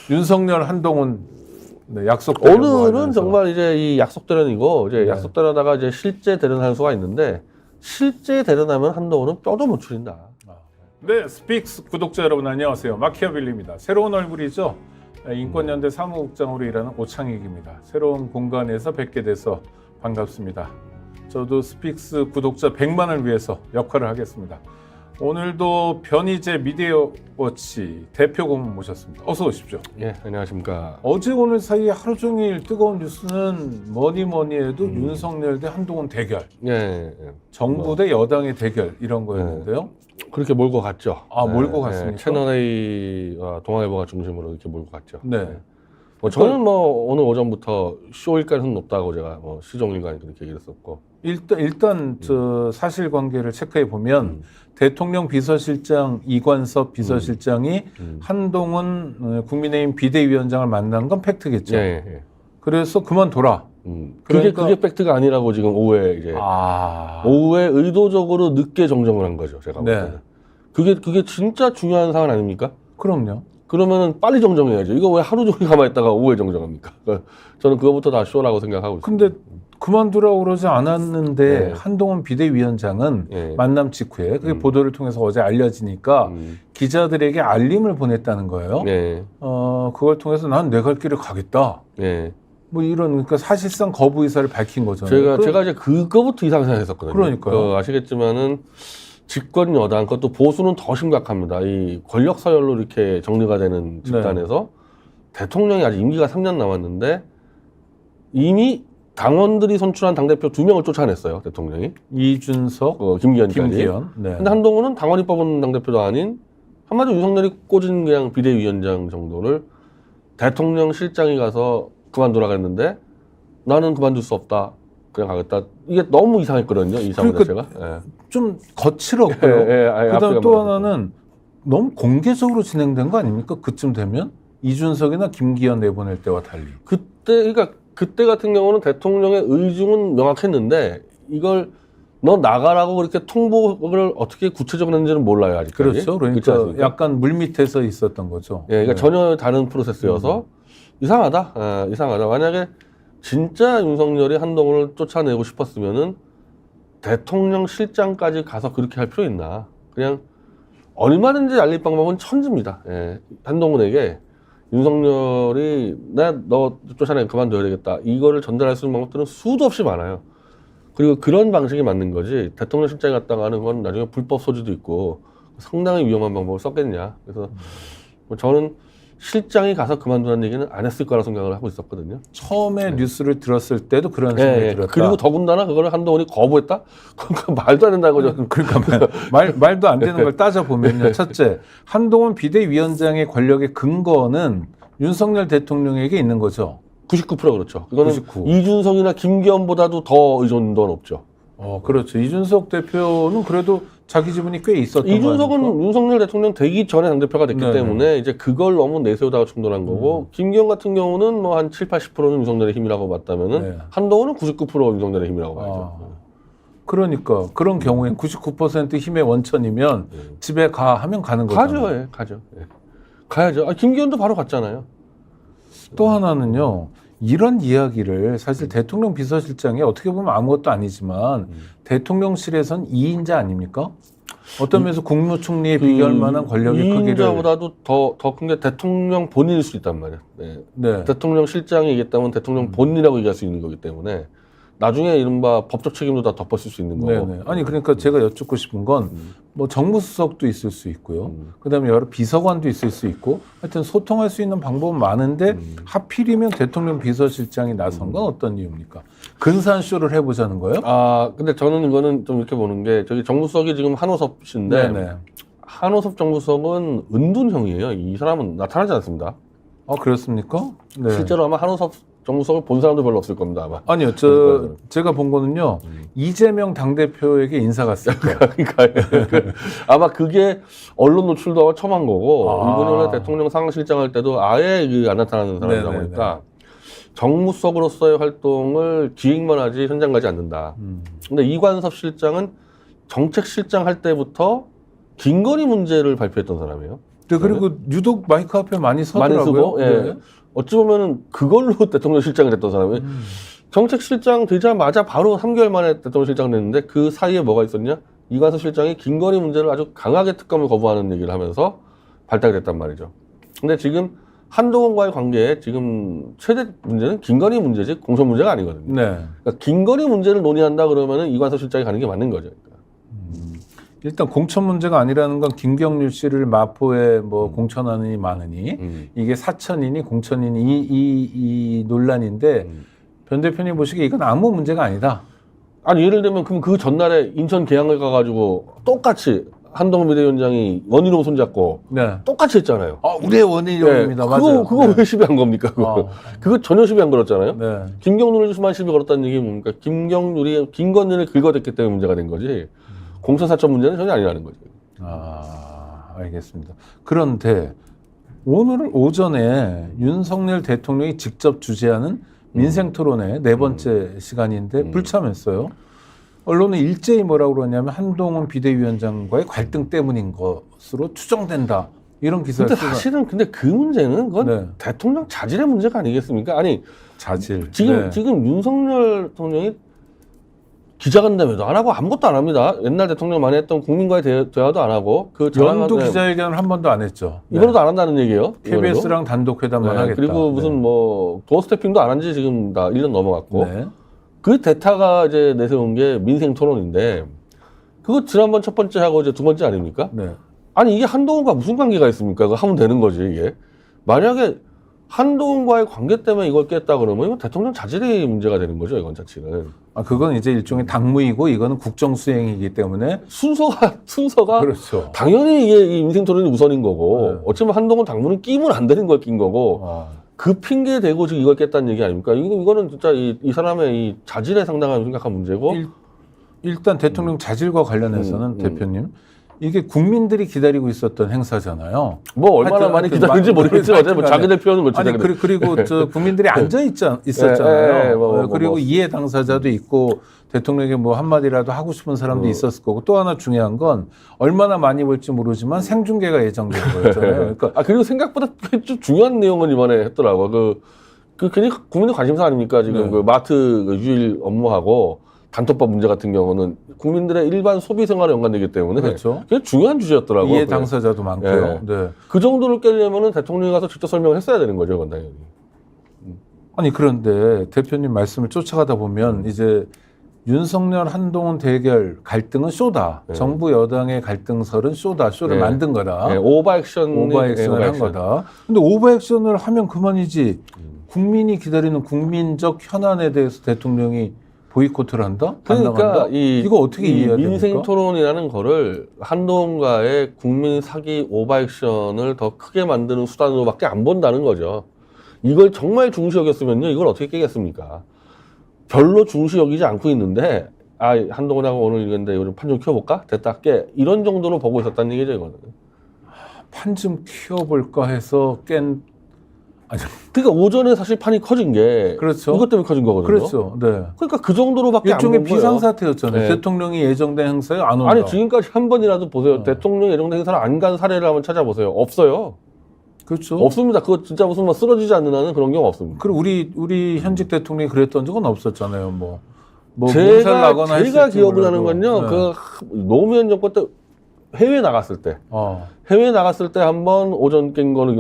윤석열, 한동훈 네, 약속대로 오늘은 정말 이제 이 약속대련이고 이제 약속대련하다가 이제 실제 대련할 수가 있는데 실제 대련하면 한동훈은 뼈도 못 추린다. 네, 스픽스 구독자 여러분 안녕하세요. 마키아벨리입니다. 새로운 얼굴이죠. 인권연대 사무국장으로 일하는 오창익입니다. 새로운 공간에서 뵙게 돼서 반갑습니다. 저도 스픽스 구독자 100만을 위해서 역할을 하겠습니다. 오늘도 변희재 미디어워치 대표 고문 모셨습니다. 어서 오십시오. 예, 안녕하십니까. 어제 오늘 사이에 하루 종일 뜨거운 뉴스는 뭐니 해도 윤석열 대 한동훈 대결, 예, 정부 대 여당의 대결 이런 거였는데요. 그렇게 몰고 갔죠. 몰고 갔습니까? 채널A와 동아일보가 중심으로 이렇게 몰고 갔죠. 네. 저는 뭐 오늘 오전부터 쇼일 가능성은 높다고 제가 시종일관 그렇게 얘기를 했었고. 일단 저 사실관계를 체크해 보면 대통령 비서실장 이관섭 비서실장이 한동훈 국민의힘 비대위원장을 만난 건 팩트겠죠. 예. 그래서 그만둬라. 그게 팩트가 아니라고 지금 오후에 이제 오후에 의도적으로 늦게 정정을 한 거죠. 제가 볼 때는. 그게 진짜 중요한 사안 아닙니까? 그럼요. 그러면은 빨리 정정해야죠. 이거 왜 하루 종일 가만히 있다가 오후에 정정합니까? 저는 그거부터 다 쇼라고 생각하고 있습니다. 근데 그만두라고 그러지 않았는데 한동훈 비대위원장은 만남 직후에 그게 보도를 통해서 어제 알려지니까 기자들에게 알림을 보냈다는 거예요. 그걸 통해서 난 내 갈 길을 가겠다. 뭐 이런 그러니까 사실상 거부 의사를 밝힌 거잖아요. 제가 이제 그거부터 이상하게 생각했었거든요. 그러니까요. 아시겠지만은 집권 여당 그것도 보수는 더 심각합니다. 이 권력 서열로 이렇게 정리가 되는 집단에서 대통령이 아직 임기가 3년 남았는데 이미 당원들이 선출한 당대표 2명을 쫓아냈어요. 대통령이. 이준석, 김기현까지. 네. 근데 한동훈은 당원이 뽑은 당대표도 아닌 한마디로 윤석열이 꽂은 그냥 비대위원장 정도를 대통령 실장이 가서 그만두라고 했는데 나는 그만둘 수 없다. 그냥 가겠다. 이게 너무 이상했거든요. 이 상황 자체가. 좀 거칠었고요. 그다음에 또 하나는 너무 공개적으로 진행된 거 아닙니까? 그쯤 되면 이준석이나 김기현 내보낼 때와 달리. 그때 같은 경우는 대통령의 의중은 명확했는데 이걸 너 나가라고 그렇게 통보를 어떻게 구체적으로 했는지는 몰라요 아직까지. 그렇죠. 그러니까 약간 물밑에서 있었던 거죠. 그러니까 전혀 다른 프로세스여서 이상하다. 만약에 진짜 윤석열이 한동훈을 쫓아내고 싶었으면은 대통령 실장까지 가서 그렇게 할 필요 있나? 그냥 얼마든지 알릴 방법은 천지입니다. 한동훈에게 윤석열이 너 쫓아내 그만둬야 되겠다. 이거를 전달할 수 있는 방법들은 수도 없이 많아요. 그리고 그런 방식이 맞는 거지. 대통령 실장이 갔다가 하는 건 나중에 불법 소지도 있고 상당히 위험한 방법을 썼겠냐. 그래서 저는 실장이 가서 그만두는 얘기는 안 했을 거라 생각을 하고 있었거든요. 처음에 뉴스를 들었을 때도 그런 생각이 들었다. 그리고 더군다나 그걸 한동훈이 거부했다? 그건 말도 안 된다고 저는. 그러니까 말도 안 되는 걸 따져보면요. 첫째, 한동훈 비대위원장의 권력의 근거는 윤석열 대통령에게 있는 거죠. 99% 그렇죠. 이거는 99. 이준석이나 김기현보다도 더 의존도가 높죠. 그렇죠. 이준석 대표는 그래도 자기 지분이 꽤 있었던 이준석은 윤석열 대통령 되기 전에 당대표가 됐기 때문에 이제 그걸 너무 내세우다가 충돌한 거고 김기현 같은 경우는 뭐 한 70-80%는 윤석열의 힘이라고 봤다면은 한동훈은 99% 윤석열의 힘이라고 봐야죠. 그러니까 그런 경우엔 99% 힘의 원천이면 집에 가 하면 가는 거죠. 가죠. 가야죠. 김기현도 바로 갔잖아요. 또 하나는요. 이런 이야기를 사실 대통령 비서실장이 어떻게 보면 아무것도 아니지만 대통령실에선 2인자 아닙니까? 어떤 면에서 국무총리에 비교할 만한 권력의 크기를 2인자보다도 더 큰 게 대통령 본인일 수 있단 말이에요. 대통령 실장이 얘기했다면 대통령 본인이라고 얘기할 수 있는 거기 때문에 나중에 이른바 법적 책임도 다 덮었을 수 있는 거고. 아니 그러니까 제가 여쭙고 싶은 건 뭐 정무수석도 있을 수 있고요. 그다음에 여러 비서관도 있을 수 있고 하여튼 소통할 수 있는 방법은 많은데 하필이면 대통령 비서실장이 나선 건 어떤 이유입니까? 근사한 쇼를 해보자는 거예요? 근데 저는 이거는 좀 이렇게 보는 게 저기 정무수석이 지금 한호섭 씨인데 한호섭 정무수석은 은둔형이에요. 이 사람은 나타나지 않습니다. 그렇습니까? 실제로 아마 한호섭 정무수석을 본 사람도 별로 없을 겁니다, 아마. 아니요, 제가 본 거는요, 이재명 당대표에게 인사 갔을 때. 아마 그게 언론 노출도 아마 처음 한 거고, 이분이 원래 대통령 상황실장 할 때도 아예 안 나타나는 사람이다 보니까, 정무수석으로서의 활동을 기획만 하지 현장 가지 않는다. 근데 이관섭 실장은 정책실장 할 때부터 김건희 문제를 발표했던 사람이에요. 네, 그리고 유독 마이크 앞에 많이 서더라고요. 많이 쓰고, 예. 네. 어찌 보면은 그걸로 대통령 실장이 됐던 사람이 정책실장 되자마자 바로 3개월 만에 대통령 실장 됐는데 그 사이에 뭐가 있었냐? 이관섭 실장이 김건희 문제를 아주 강하게 특검을 거부하는 얘기를 하면서 발탁이 됐단 말이죠. 근데 지금 한동훈과의 관계에 지금 최대 문제는 김건희 문제지 공천 문제가 아니거든요. 네. 그러니까 김건희 문제를 논의한다 그러면은 이관섭 실장이 가는 게 맞는 거죠. 그러니까. 일단 공천 문제가 아니라는 건 김경률 씨를 마포에 뭐 공천하느니 마느니 이게 사천이니 공천이니 이 논란인데 변 대표님 보시기에 이건 아무 문제가 아니다. 아니 예를 들면 그럼 그 전날에 인천 계양을 가가지고 똑같이 한동훈 비대위원장이 원희룡 손잡고 네. 똑같이 했잖아요. 우리의 원인입니다. 맞아요. 그거 네. 왜 시비 한 겁니까? 그거, 그거 전혀 시비 안 걸었잖아요. 네. 김경률만 시비 걸었다는 얘기 뭡니까? 김경률이 김건희를 긁어댔기 때문에 문제가 된 거지. 공천 사천 문제는 전혀 아니라는 거죠. 알겠습니다. 그런데 오늘 오전에 윤석열 대통령이 직접 주재하는 민생 토론회 네 번째 시간인데 불참했어요. 언론은 일제히 뭐라고 그러냐면 한동훈 비대위원장과의 갈등 때문인 것으로 추정된다. 이런 기사를 근데 사실은 근데 그 문제는 그건 네. 대통령 자질의 문제가 아니겠습니까? 아니 자질. 지금 윤석열 대통령이 기자간담회도 안 하고 아무것도 안 합니다. 옛날 대통령 많이 했던 국민과의 대화도 안 하고 그 연도 기자회견을 한 번도 안 했죠. 이번에도 안 한다는 얘기예요. KBS랑 단독 회담만 하겠다. 그리고 무슨 뭐 도어 스태핑도 안 한 지 지금 다 1년 넘어갔고 네. 그 대타가 이제 내세운 게 민생 토론인데 그거 지난번 첫 번째 하고 이제 두 번째 아닙니까? 네. 아니 이게 한동훈과 무슨 관계가 있습니까? 그거 하면 되는 거지 이게. 만약에 한동훈과의 관계 때문에 이걸 깼다 그러면 이건 대통령 자질의 문제가 되는 거죠, 이건 자체는. 그건 이제 일종의 당무이고 이거는 국정 수행이기 때문에 순서가 그렇죠. 당연히 이게 이 인생 토론이 우선인 거고 네. 어쩌면 한동훈 당무는 끼면 안 되는 걸 낀 거고 그 핑계 대고 지금 이걸 깼다는 얘기 아닙니까? 이거는 진짜 이 사람의 이 자질에 상당한 심각한 문제고. 일단 대통령 자질과 관련해서는 대표님 이게 국민들이 기다리고 있었던 행사잖아요. 뭐 얼마나 많이 기다린지 모르겠지만 어차피 뭐 자기들 표현은 그렇죠. 아니 그리고 저 국민들이 앉아 있었잖아요. 그리고 이해 당사자도 있고 대통령에게 뭐 한마디라도 하고 싶은 사람도 있었을 거고 또 하나 중요한 건 얼마나 많이 볼지 모르지만 생중계가 예정된 거였잖아요. 그러니까 그리고 생각보다 좀 중요한 내용은 이번에 했더라고. 그 괜히 국민의 관심사 아닙니까? 지금 네. 그 마트 그 유일 업무하고 단톡방 문제 같은 경우는 국민들의 일반 소비 생활에 연관되기 때문에 그렇죠. 그게 중요한 주제였더라고요. 이해 당사자도 많고요. 네. 그 정도를 깨려면은 대통령이 가서 직접 설명을 했어야 되는 거죠, 그건 당연히. 아니 그런데 대표님 말씀을 쫓아가다 보면 이제 윤석열 한동훈 대결 갈등은 쇼다. 정부 여당의 갈등설은 쇼를 만든 거다. 오버액션을 한 거다. 근데 오버액션을 하면 그만이지. 국민이 기다리는 국민적 현안에 대해서 대통령이 보이콧을 한다? 그러니까 이거 어떻게 이해해야 됩니까? 민생 토론이라는 거를 한동훈과의 국민 사기 오버액션을 더 크게 만드는 수단으로밖에 안 본다는 거죠. 이걸 정말 중시 여겼으면요, 이걸 어떻게 깨겠습니까? 별로 중시 여기지 않고 있는데, 한동훈하고 오늘 이건데 요즘 판 좀 키워볼까? 됐다, 깨. 이런 정도로 보고 있었다는 얘기죠, 이거는. 판 좀 키워볼까 해서 그러니까 오전에 사실 판이 커진 게 그렇죠. 이것 때문에 커진 거거든요. 그렇죠. 네. 그러니까 그 정도로밖에 안 본 거예요. 일종의 비상사태였잖아요. 네. 대통령이 예정된 행사에 안 온다. 아니 지금까지 한 번이라도 보세요. 대통령 예정된 행사를 안 간 사례를 한번 찾아보세요. 없어요. 그렇죠. 없습니다. 그거 진짜 무슨 뭐 쓰러지지 않는 한은 그런 경우 없습니다. 그리고 우리 현직 대통령이 그랬던 적은 없었잖아요. 뭐 몸살 나거나 제가 기억을 하는 건요. 네. 그 노무현 정권 때 해외 나갔을 때. 해외 나갔을 때 한 번 오전 깬 거는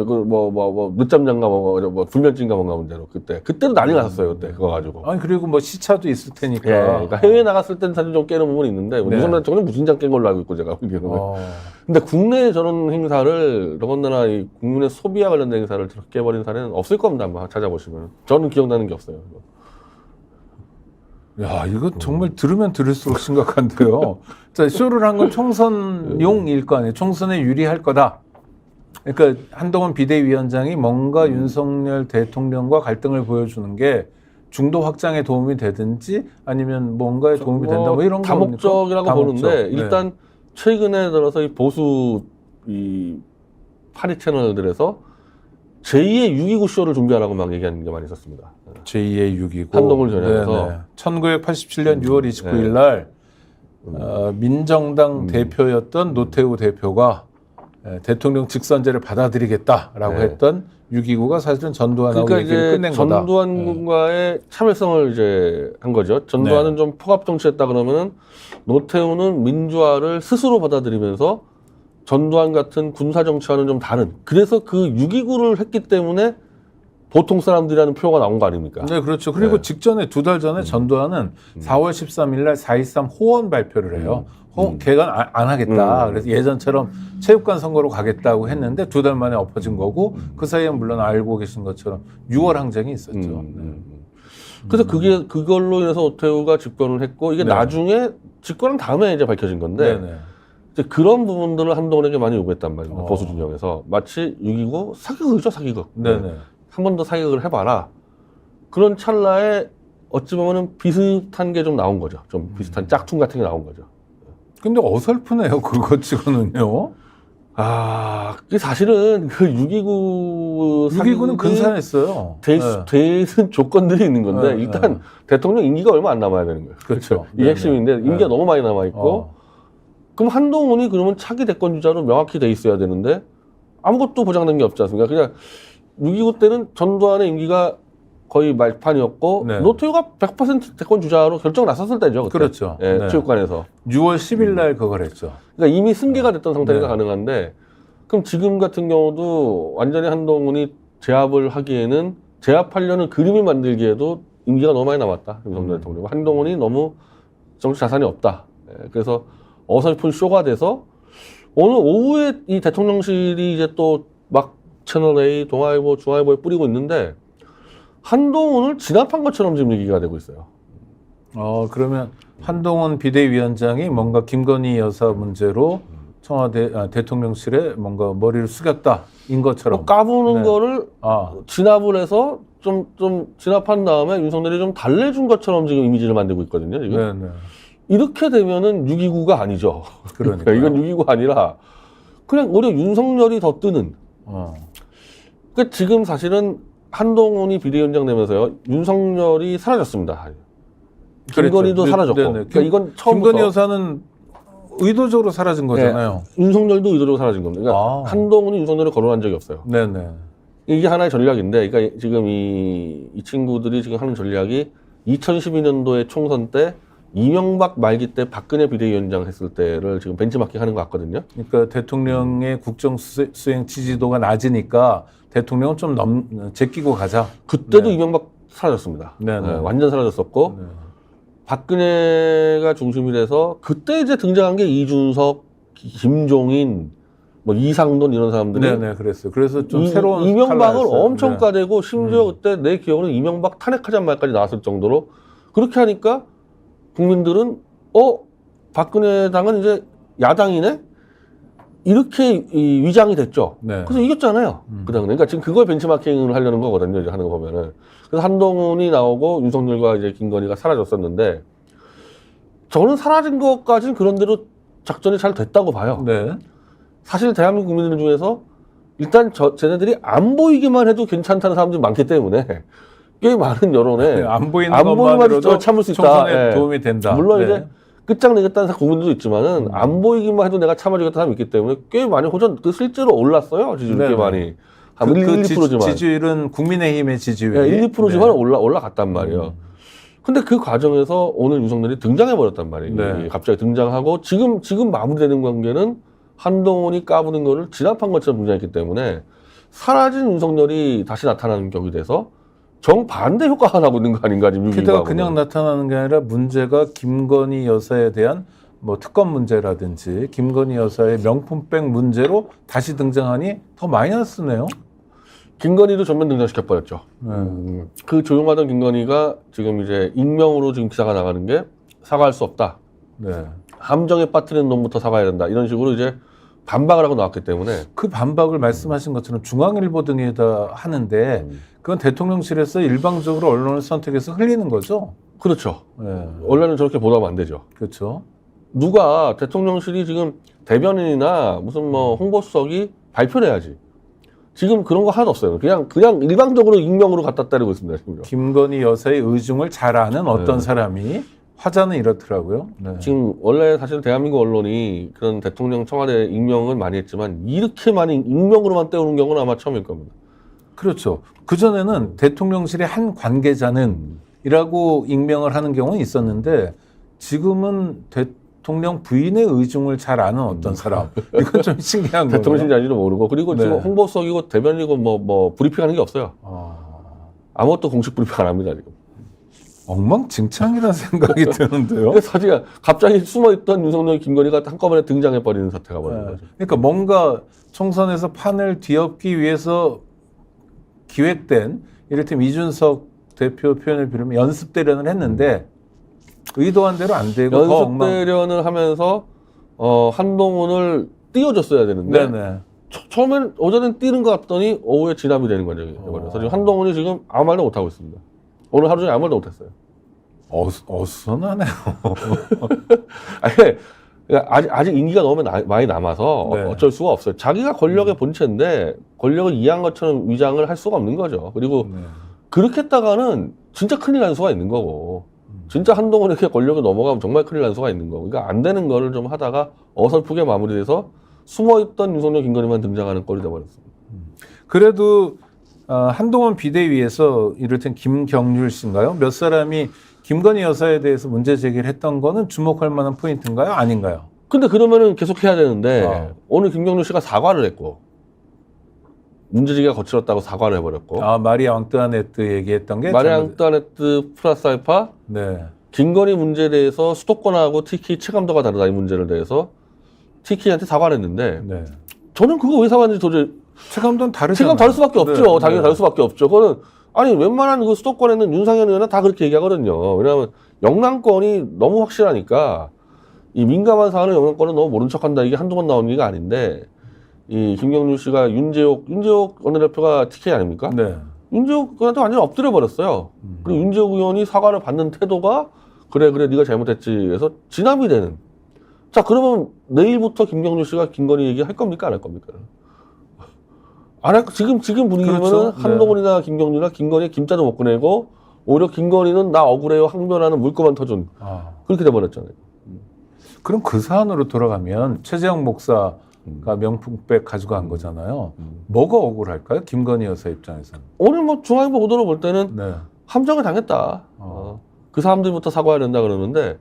늦잠 잔가 뭐 불면증가 뭔가 문제로 그때도 난리 났었어요. 그때 그거 가지고. 아니 그리고 뭐 시차도 있을 테니까. 그러니까 해외 나갔을 때는 사실 좀 깨는 부분이 있는데 네. 윤석열 대통령 무슨 장 깬 걸로 알고 있고 제가 근데 국내에 저런 행사를 더군다나 이 국민의 소비와 관련된 행사를 깨버린 사례는 없을 겁니다. 한번 찾아보시면 저는 기억나는 게 없어요. 야, 이거 정말 들으면 들을수록 심각한데요. 자, 쇼를 한 건 총선용일 거 아니에요. 총선에 유리할 거다. 그러니까 한동훈 비대위원장이 뭔가 윤석열 대통령과 갈등을 보여주는 게 중도 확장에 도움이 되든지 아니면 뭔가에 도움이 된다. 뭐 이런 거 다목적이라고 보는데 일단 최근에 들어서 이 보수 이 파리 채널들에서 제2의 6.29 쇼를 준비하라고 막 얘기하는 게 많이 있었습니다. 제2의 6.29. 한동훈 전역에서 1987년 6월 29일 날 민정당 대표였던 노태우 대표가 대통령 직선제를 받아들이겠다라고 네. 했던 6.29가 사실은 전두환하고 그러니까 얘기를 이제 끝낸 거다. 전두환 군과의 참여성을 이제 한 거죠. 전두환은 좀 포갑 정치했다 그러면은 노태우는 민주화를 스스로 받아들이면서 전두환 같은 군사 정치와는 좀 다른. 그래서 그 6.29를 했기 때문에 보통 사람들이라는 표가 나온 거 아닙니까? 네, 그렇죠. 그리고 네. 직전에 2달 전에 전두환은 4월 13일 날 4.23 호원 발표를 해요. 개간 안 하겠다. 그래서 예전처럼 체육관 선거로 가겠다고 했는데 2달 만에 엎어진 거고 그 사이에 물론 알고 계신 것처럼 6월 항쟁이 있었죠. 그래서 그걸로 인해서 오태우가 집권을 했고 이게 네. 나중에 집권한 다음에 이제 밝혀진 건데 네네. 이제 그런 부분들을 한동훈에게 많이 요구했단 말입니다. 어. 보수 진영에서 마치 6.29 사기극이죠, 사기극. 네네. 한 번 더 사격을 해봐라. 그런 찰나에 어찌 보면은 비슷한 게 좀 나온 거죠. 좀 비슷한 짝퉁 같은 게 나온 거죠. 근데 어설프네요, 그거 치고는요. 그게 사실은 그 6.29 6.29는 근사했어요. 되는 조건들이 있는 건데 네, 일단 네. 대통령 임기가 얼마 안 남아야 되는 거예요. 그렇죠. 이게 핵심인데 임기가 너무 많이 남아 있고 그럼 한동훈이 그러면 차기 대권주자로 명확히 돼 있어야 되는데 아무것도 보장된 게 없지 않습니까? 그냥 6.29 때는 전두환의 임기가 거의 말판이었고 네. 노태우가 100% 대권 주자로 결정 났었을 때죠. 그때. 그렇죠. 예, 네. 체육관에서. 6월 10일 날 그걸 했죠. 그러니까 이미 승계가 됐던 상태가 네. 가능한데 그럼 지금 같은 경우도 완전히 한동훈이 제압을 하기에는 제압하려는 그림을 만들기에도 임기가 너무 많이 남았다. 윤석열 대통령. 한동훈이 너무 정치 자산이 없다. 예, 그래서 어설픈 쇼가 돼서 오늘 오후에 이 대통령실이 이제 또 막 채널A, 동아일보, 중앙일보에 뿌리고 있는데 한동훈을 진압한 것처럼 지금 얘기가 되고 있어요. 그러면 한동훈 비대위원장이 뭔가 김건희 여사 문제로 청와대 대통령실에 뭔가 머리를 숙였다인 것처럼 까부는 네. 거를 진압을 해서 좀 진압한 다음에 윤석열이 좀 달래준 것처럼 지금 이미지를 만들고 있거든요. 지금. 네네. 이렇게 되면은 6.29가 아니죠. 그러니까요. 이건 6.29가 아니라 그냥 오히려 윤석열이 더 뜨는. 그러니까 지금 사실은 한동훈이 비대위원장 되면서요. 윤석열이 사라졌습니다. 김건희도 그랬죠. 사라졌고. 네네. 그러니까 이건 처음부터 김건희 여사는 의도적으로 사라진 거잖아요. 윤석열도 의도적으로 사라진 겁니다. 그러니까 한동훈이 윤석열을 거론한 적이 없어요. 네네. 이게 하나의 전략인데, 그러니까 지금 이 친구들이 지금 하는 전략이 2012년도에 총선 때 이명박 말기 때 박근혜 비대위원장 했을 때를 지금 벤치마킹 하는 것 같거든요. 그러니까 대통령의 국정 수행 지지도가 낮으니까 대통령은 좀 제끼고 가자. 그때도 네. 이명박 사라졌습니다. 네네. 완전 사라졌었고 네. 박근혜가 중심이 돼서 그때 이제 등장한 게 이준석, 김종인, 뭐 이상돈 이런 사람들이 네네 그랬어요. 그래서 좀 새로운 이명박을 스칼라였어요. 엄청 네. 까대고 심지어 그때 내 기억으로는 이명박 탄핵하자는 말까지 나왔을 정도로 그렇게 하니까 국민들은 박근혜 당은 이제 야당이네 이렇게 위장이 됐죠. 네. 그래서 이겼잖아요. 그 당은. 그러니까 지금 그걸 벤치마킹을 하려는 거거든요. 이제 하는 거 보면은. 그래서 한동훈이 나오고 윤석열과 이제 김건희가 사라졌었는데 저는 사라진 것까지는 그런대로 작전이 잘 됐다고 봐요. 네. 사실 대한민국 국민들 중에서 일단 쟤네들이 안 보이기만 해도 괜찮다는 사람들이 많기 때문에 꽤 많은 여론에 안 보이는 안 보이기만 것만으로도 해도 참을 수 있다. 총선에 도움이 된다. 물론 네. 이제 끝장내겠다는 국민들도 있지만은 안 보이기만 해도 내가 참아주겠다는 사람이 있기 때문에 꽤 많이 실제로 올랐어요. 지지율 꽤 네네. 많이. 한 그 1-2%지만. 지지율은 국민의힘의 지지율이 1-2%지만 올라갔단 말이에요. 근데 그 과정에서 오늘 윤석열이 등장해버렸단 말이에요. 네. 갑자기 등장하고 지금 마무리되는 관계는 한동훈이 까부는 거를 진압한 것처럼 등장했기 때문에 사라진 윤석열이 다시 나타나는 격이 돼서 정반대 효과가 나고 있는 거 아닌가 지금 게다가 6.29하고는. 그냥 나타나는 게 아니라 문제가 김건희 여사에 대한 뭐 특검 문제라든지 김건희 여사의 명품백 문제로 다시 등장하니 더 마이너스네요. 김건희도 전면 등장시켜버렸죠. 네. 그 조용하던 김건희가 지금 이제 익명으로 지금 기사가 나가는 게 사과할 수 없다. 네. 함정에 빠뜨리는 놈부터 사과해야 된다. 이런 식으로 이제 반박을 하고 나왔기 때문에. 그 반박을 말씀하신 것처럼 중앙일보 등에다 하는데 그건 대통령실에서 일방적으로 언론을 선택해서 흘리는 거죠. 그렇죠. 네. 원래는 저렇게 보도하면 안 되죠. 그렇죠. 누가 대통령실이 지금 대변인이나 무슨 뭐 홍보수석이 발표를 해야지. 지금 그런 거 하나도 없어요. 그냥 일방적으로 익명으로 갖다 때리고 있습니다. 지금. 김건희 여사의 의중을 잘 아는 어떤 사람이 화자는 이렇더라고요. 네. 지금 원래 사실 대한민국 언론이 그런 대통령 청와대 익명은 많이 했지만 이렇게 많이 익명으로만 때우는 경우는 아마 처음일 겁니다. 그렇죠. 그전에는 대통령실의 한 관계자는 이라고 익명을 하는 경우는 있었는데 지금은 대통령 부인의 의중을 잘 아는 어떤 사람. 이건 좀 신기한 거예요. 대통령실인지 아닌지도 모르고 그리고 네. 지금 홍보석이고 대변이고 뭐 브리핑하는 게 없어요. 아무것도 공식 브리핑 안 합니다 지금. 엉망진창이라는 생각이 드는데요. 그래서 사실 갑자기 숨어있던 윤석열, 김건희가 한꺼번에 등장해버리는 사태가 벌어진 거죠. 그러니까 뭔가 총선에서 판을 뒤엎기 위해서 기획된 이를테면 이준석 대표 표현을 빌으면 연습 대련을 했는데 의도한 대로 안 되고 더 연습 대련을 하면서 한동훈을 띄워줬어야 되는데 네네. 처음엔 오전엔 뛰는 것 같더니 오후에 진압이 되는 과정이 돼버려서 지금 한동훈이 지금 아무 말도 못하고 있습니다. 오늘 하루 종일 아무 말도 못했어요. 어수선하네요. 아직 임기가 너무 많이 남아서 네. 어쩔 수가 없어요. 자기가 권력의 본체인데 권력을 이해한 것처럼 위장을 할 수가 없는 거죠. 그리고 네. 그렇게 했다가는 진짜 큰일 날 수가 있는 거고 진짜 한동훈에게 권력이 넘어가면 정말 큰일 날 수가 있는 거고 그러니까 안 되는 거를 좀 하다가 어설프게 마무리돼서 숨어있던 윤석열, 김건희만 등장하는 꼴이 돼버렸습니다. 그래도 한동훈 비대위에서 이를테면 김경률 씨인가요? 몇 사람이 김건희 여사에 대해서 문제 제기를 했던 거는 주목할 만한 포인트인가요? 아닌가요? 근데 그러면은 계속 해야 되는데 아. 오늘 김경률 씨가 사과를 했고 문제제기가 거칠었다고 사과를 해버렸고 마리아 앙뚜아네트 얘기했던 게 마리아 앙뚜아네트 플러스 알파 네. 김건희 문제에 대해서 수도권하고 특히 체감도가 다르다 이 문제를 대해서 TK한테 사과를 했는데 네. 저는 그거 왜 사과했는지 도저히 체감도는 다르잖아요. 체감 다를 수밖에 없죠. 네, 당연히 네. 다를 수밖에 없죠. 그거는 아니 웬만한 그 수도권에는 윤상현 의원은 다 그렇게 얘기하거든요. 왜냐하면 영남권이 너무 확실하니까 이 민감한 사안을 영남권은 너무 모른 척한다 이게 한동안 나온 얘기가 아닌데 이 김경률 씨가 윤재옥 원내대표가 TK 아닙니까? 네. 윤재옥 의원한테 완전히 엎드려 버렸어요. 그리고 윤재옥 의원이 사과를 받는 태도가 그래 네가 잘못했지 해서 진압이 되는. 자 그러면 내일부터 김경률 씨가 김건희 얘기할 겁니까 안 할 겁니까? 안 할 지금 분위기면은 그렇죠. 한동훈이나 김경률이나 김건희 김자도 못 꺼내고 오히려 김건희는 나 억울해요 항변하는 물꼬만 터준 그렇게 돼버렸잖아요. 그럼 그 사안으로 돌아가면 최재형 목사가 명품백 가져간 거잖아요. 뭐가 억울할까요? 김건희 여사 입장에서는. 오늘 뭐 중앙일보 보도로 볼 때는 네. 함정을 당했다. 그 사람들부터 사과해야 된다 그러는데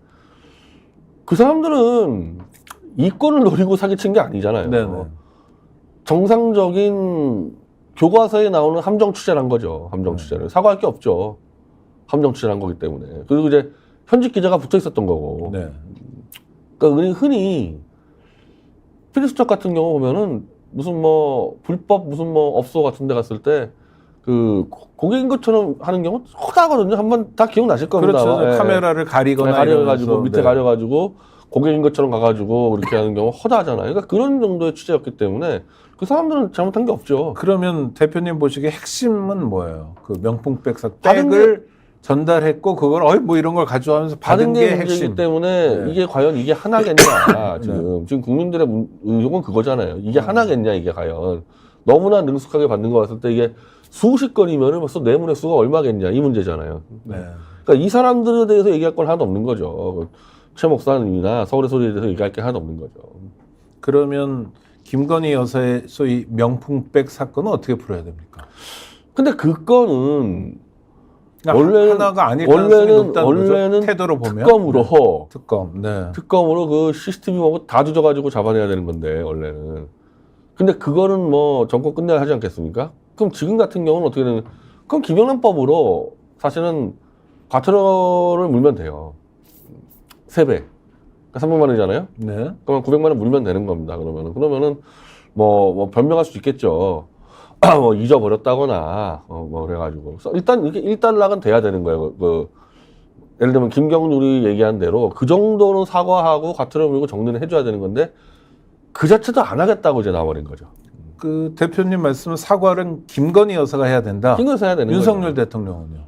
그 사람들은 이권을 노리고 사기친 게 아니잖아요. 네네. 정상적인 교과서에 나오는 함정 취재를 한 거죠. 함정 취재를. 사과할 게 없죠. 함정 취재를 한 거기 때문에. 그리고 이제 현직 기자가 붙어 있었던 거고. 네. 그러니까 흔히 피리수첩 같은 경우 보면은 무슨 뭐 불법 무슨 뭐 업소 같은 데 갔을 때 그 고객인 것처럼 하는 경우 허다하거든요. 한번 다 기억나실 겁니다. 그렇죠. 예. 카메라를 가리거나 가려가지고 이러면서. 밑에 네. 가려가지고 고객인 것처럼 가가지고 그렇게 하는 경우 허다하잖아요. 그러니까 그런 정도의 취재였기 때문에 그 사람들은 잘못한 게 없죠. 그러면 대표님 보시기에 핵심은 뭐예요? 그 명품백 받은 백을 전달했고 그걸 뭐 이런 걸 가져가면서 받은 게 문제이기 핵심. 때문에 네. 이게 과연 이게 하나겠냐 지금 국민들의 의혹은 그거잖아요. 이게 하나겠냐 이게 과연 너무나 능숙하게 받는 거 같을 때 이게 수십 건이면은 벌써 내문의 수가 얼마겠냐 이 문제잖아요. 네. 그러니까 이 사람들에 대해서 얘기할 건 하나도 없는 거죠. 최 목사님이나 서울의 소리에 대해서 얘기할 게 하나도 없는 거죠. 그러면 김건희 여사의 소위 명품백 사건은 어떻게 풀어야 됩니까? 근데 그 건은 원래는 하나가 아닐 가능성이 높다는 거죠. 태도로 보면 특검으로 특검. 네. 특검으로 그 CCTV 보고 다 뒤져가지고 잡아내야 되는 건데 원래는. 근데 그거는 뭐 정권 끝내야 하지 않겠습니까? 그럼 지금 같은 경우는 어떻게 되는? 그럼 김영란법으로 사실은 과태료를 물면 돼요. 3배. 그러니까 300만 원이잖아요. 네. 그러면 900만 원 물면 되는 겁니다. 그러면은 뭐 변명할 수 있겠죠. 뭐 잊어버렸다거나 뭐 그래가지고 일단 이렇게 1단락은 돼야 되는 거예요. 예를 들면 김경률이 얘기한 대로 그 정도는 사과하고 과태료 물고 정리는 해줘야 되는 건데 그 자체도 안 하겠다고 이제 나와버린 거죠. 그 대표님 말씀은 사과는 김건희 여사가 해야 된다. 김건희 해야 되는 윤석열 거죠. 대통령은요.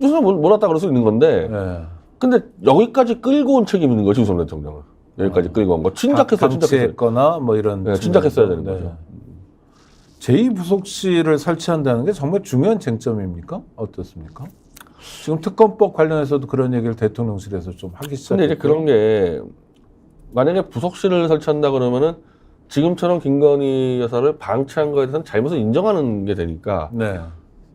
윤석열 몰랐다 그럴 수 있는 건데 네. 근데 여기까지 끌고 온 책임이 있는 거죠. 윤석열 대통령은. 여기까지 끌고 온 거. 친작했어요. 방치했거나 뭐 이런. 네, 친작했어야 되는 거죠. 제2부속실을 설치한다는 게 정말 중요한 쟁점입니까? 어떻습니까? 지금 특검법 관련해서도 그런 얘기를 대통령실에서 좀 하기 시작했고. 근데 이제 그런 게 만약에 부속실을 설치한다 그러면은 지금처럼 김건희 여사를 방치한 거에 대해서는 잘못을 인정하는 게 되니까 네.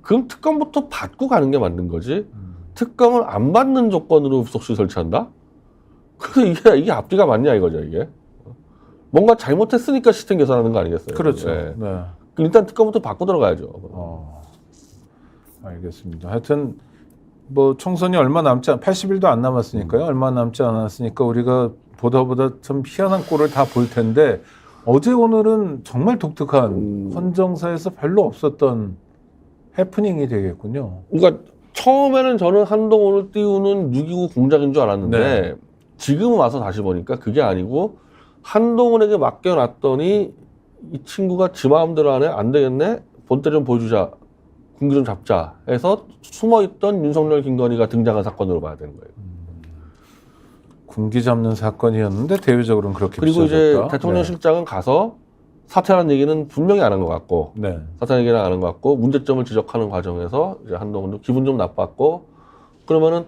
그럼 특검부터 받고 가는 게 맞는 거지. 특검을 안 받는 조건으로 부속실 설치한다? 그래서 이게 앞뒤가 맞냐 이거죠 이게. 뭔가 잘못했으니까 시스템 개선하는 거 아니겠어요? 그렇죠. 네. 네. 일단 특검부터 받고 들어가야죠. 알겠습니다. 하여튼 뭐 총선이 얼마 남지 80일도 안 남았으니까요. 얼마 남지 않았으니까 우리가 보다 참 희한한 꼴을 다 볼 텐데 어제 오늘은 정말 독특한 헌정사에서 별로 없었던 해프닝이 되겠군요. 그러니까 처음에는 저는 한동훈을 띄우는 6.29 공작인 줄 알았는데 네. 지금 와서 다시 보니까 그게 아니고 한동훈에게 맡겨놨더니 이 친구가 지 마음대로 하네? 안 되겠네? 본때 좀 보여주자. 군기 좀 잡자 해서 숨어있던 윤석열, 김건희가 등장한 사건으로 봐야 되는 거예요. 군기 잡는 사건이었는데 대외적으로는 그렇게 그리고 이제 비춰졌다. 대통령실장은 가서 사퇴하는 얘기는 분명히 안 한 것 같고 네. 사퇴하는 얘기는 안 한 것 같고 문제점을 지적하는 과정에서 이제 한동훈도 기분 좀 나빴고 그러면은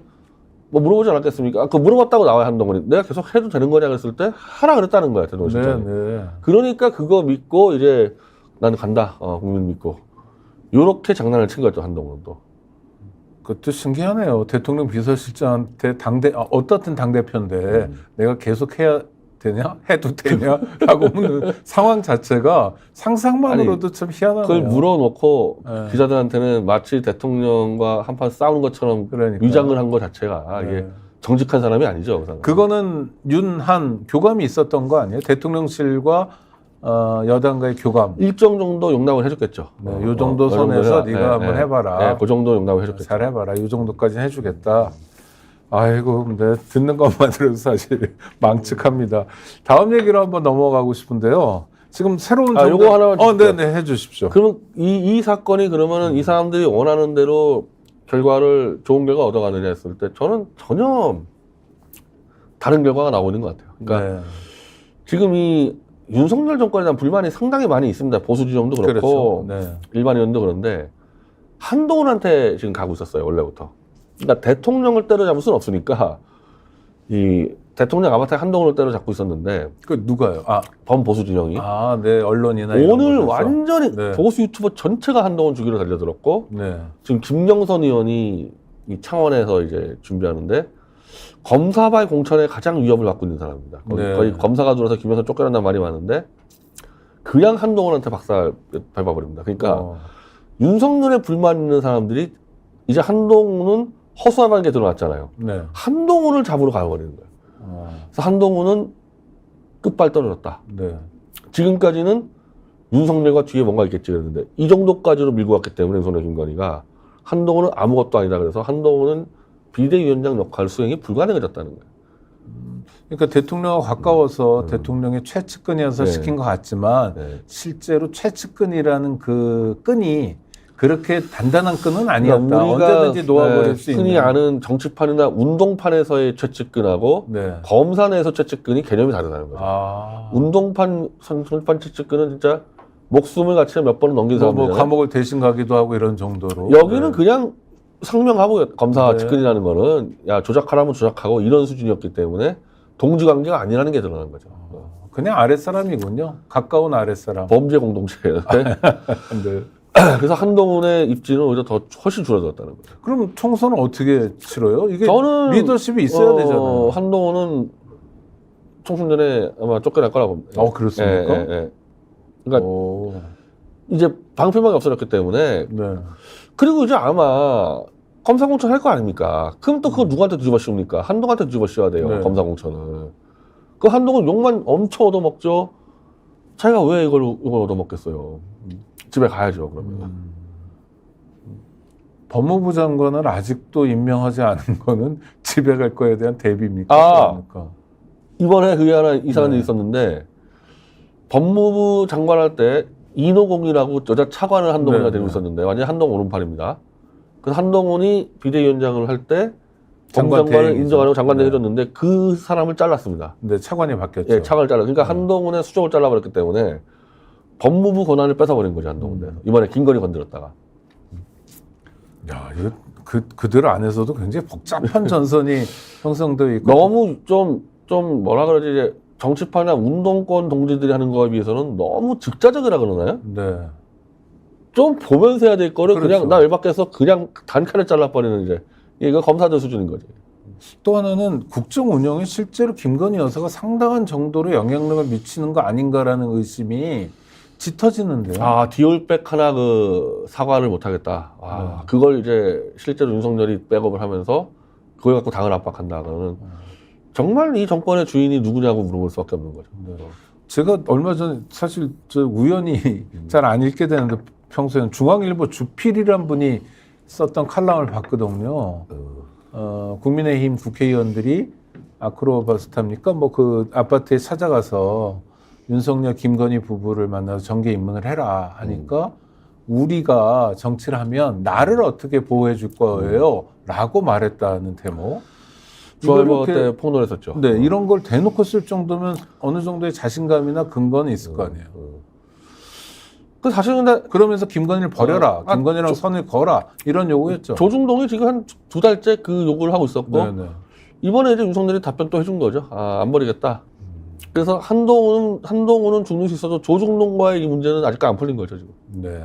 뭐 물어보지 않았겠습니까? 그 물어봤다고 나와요 한동훈이. 내가 계속 해도 되는 거냐 그랬을 때 하라 그랬다는 거야 대통령실장이. 네. 그러니까 그거 믿고 이제 나는 간다. 국민 믿고. 요렇게 장난을 친 거죠 한동훈도. 그것도 신기하네요. 대통령 비서실장한테 어떻든 당대표인데 내가 계속 해야 되냐? 해도 되냐? 라고 묻는 상황 자체가 상상만으로도 참 희한하네요. 그걸 물어놓고 네. 기자들한테는 마치 대통령과 한판 싸우는 것처럼 그러니까요. 위장을 한 것 자체가 네. 이게 정직한 사람이 아니죠. 그 사람은. 그거는 윤한 교감이 있었던 거 아니에요? 대통령실과 여당과의 교감. 일정 정도 용납을 해줬겠죠. 네, 요 정도 선에서 네가 한번 해봐라. 네, 그 정도 용납을 해줬겠죠. 잘 해봐라. 이 정도까지는 해주겠다. 아이고, 근데 듣는 것만 들어도 사실 망측합니다. 다음 얘기로 한번 넘어가고 싶은데요. 지금 새로운 요거 하나만 주십시오. 네네, 해주십시오. 그럼 이 사건이 그러면은 이 사람들이 원하는 대로 좋은 결과 얻어가느냐 했을 때 저는 전혀 다른 결과가 나오고 있는 것 같아요. 그러니까 네. 지금 이 윤석열 정권에 대한 불만이 상당히 많이 있습니다. 보수 진영도 그렇고 그렇죠. 네. 일반 의원도 그런데 한동훈한테 지금 가고 있었어요. 원래부터. 그러니까 대통령을 때려잡을 수는 없으니까 이 대통령 아바타에 한동훈을 때려잡고 있었는데 그 누가요? 범보수 진영이 네, 언론이나 이런 오늘 곳에서. 완전히 네. 보수 유튜버 전체가 한동훈 주기로 달려들었고 네. 지금 김영선 의원이 이 창원에서 이제 준비하는데 검사발 공천에 가장 위협을 받고 있는 사람입니다. 네. 거의 검사가 들어서 김영선 쫓겨난다는 말이 많은데 그냥 한동훈한테 박살 밟아버립니다. 그러니까 윤석열에 불만 있는 사람들이 이제 한동훈은 허수아비한 게 드러났잖아요. 네. 한동훈을 잡으러 가버리는 거예요. 그래서 한동훈은 끝발 떨어졌다. 네. 지금까지는 윤석열과 뒤에 뭔가 있겠지 그랬는데 이 정도까지로 밀고 왔기 때문에 윤석열 김건희가 한동훈은 아무것도 아니다 그래서 한동훈은 비대위원장 역할 수행이 불가능해졌다는 거예요. 그러니까 대통령과 가까워서 대통령의 최측근이어서 네. 시킨 것 같지만 네. 실제로 최측근이라는 그 끈이 그렇게 단단한 끈은 아니었다. 그러니까 우리가 언제든지 놓아버릴 수 있는. 흔히 아는 정치판이나 운동판에서의 최측근하고 네. 검사 내에서 최측근이 개념이 다르다는 거죠. 운동판 선출판 최측근은 진짜 목숨을 같이 몇 번은 넘긴 뭐 사람이잖아요. 감옥을 대신 가기도 하고 이런 정도로. 여기는 네. 그냥 상명하고 검사 네. 측근이라는 거는 야 조작하라면 조작하고 이런 수준이었기 때문에 동지관계가 아니라는 게 드러나는 거죠. 그냥 아랫사람이군요. 가까운 아랫사람. 범죄 공동체예요. 네. 그래서 한동훈의 입지는 오히려 더 훨씬 줄어들었다는 거죠. 그럼 총선은 어떻게 치러요? 이게 저는 리더십이 있어야 되잖아요. 한동훈은 총선 전에 아마 쫓겨날 거라고 봅니다. 그렇습니까? 예. 그러니까 이제 방패막이 없어졌기 때문에 네. 그리고 이제 아마 검사공천 할 거 아닙니까? 그럼 또 그거 누구한테 뒤집어 씌웁니까? 한동훈한테 뒤집어 씌워야 돼요. 네. 검사공천을. 그 한동훈 욕만 엄청 얻어먹죠. 자기가 왜 이걸 얻어먹겠어요? 집에 가야죠. 그러면. 법무부 장관을 아직도 임명하지 않은 거는 집에 갈 거에 대한 대비입니까? 그러니까. 이번에 그게 하나 이상한 네. 일이 있었는데 법무부 장관 할 때 이노공이라고 여자 차관을 한동훈이가 네, 데리고 네. 있었는데 완전 한동훈 오른팔입니다. 그래서 한동훈이 비대위원장을 할 때 장관 법무장관을 대행이죠. 인정하려고 장관 네. 대행해줬는데 그 사람을 잘랐습니다. 근데 차관이 바뀌었죠. 예, 차관을 잘라. 그러니까 한동훈의 수족을 잘라버렸기 때문에 법무부 권한을 뺏어버린 거죠 한동훈. 이번에 김건희 건드렸다가. 야, 이거 그들 안에서도 굉장히 복잡한 전선이 형성되어 있고 너무 좀 뭐라 그러지, 이제 정치파나 운동권 동지들이 하는 거에 비해서는 너무 즉자적이라 그러나요? 네. 좀 보면서 해야 될 거를 그렇죠. 그냥 나 열받게서 그냥 단칼에 잘라버리는 이제 이거 검사들 수준인 거지. 또 하나는 국정 운영에 실제로 김건희 여사가 상당한 정도로 영향력을 미치는 거 아닌가라는 의심이 짙어지는데요. 아, 디올백 하나 그 사과를 못 하겠다. 아, 그걸 이제 실제로 윤석열이 백업을 하면서 그걸 갖고 당을 압박한다. 그러면 정말 이 정권의 주인이 누구냐고 물어볼 수밖에 없는 거죠. 네. 제가 얼마 전에 사실 저 우연히 잘 안 읽게 되는데 평소에는 중앙일보 주필이란 분이 썼던 칼럼을 봤거든요. 국민의힘 국회의원들이 아크로바스타입니까? 뭐 그 아파트에 찾아가서 윤석열, 김건희 부부를 만나서 정계 입문을 해라 하니까 우리가 정치를 하면 나를 어떻게 보호해 줄 거예요? 라고 말했다는 대목. 중앙일보 이거를 때 폭로했었죠. 네, 이런 걸 대놓고 쓸 정도면 어느 정도의 자신감이나 근거는 있을 거 아니에요. 그 사실은 근데 그러면서 김건희를 버려라. 김건희랑 선을 거라. 이런 요구였죠. 조중동이 지금 한 2달째 그 요구를 하고 있었고 네네. 이번에 이제 윤석열이 답변 또 해준 거죠. 아, 안 버리겠다. 그래서 한동훈은 죽는 수 있어도 조중동과의 이 문제는 아직까지 안 풀린 거죠, 지금. 네.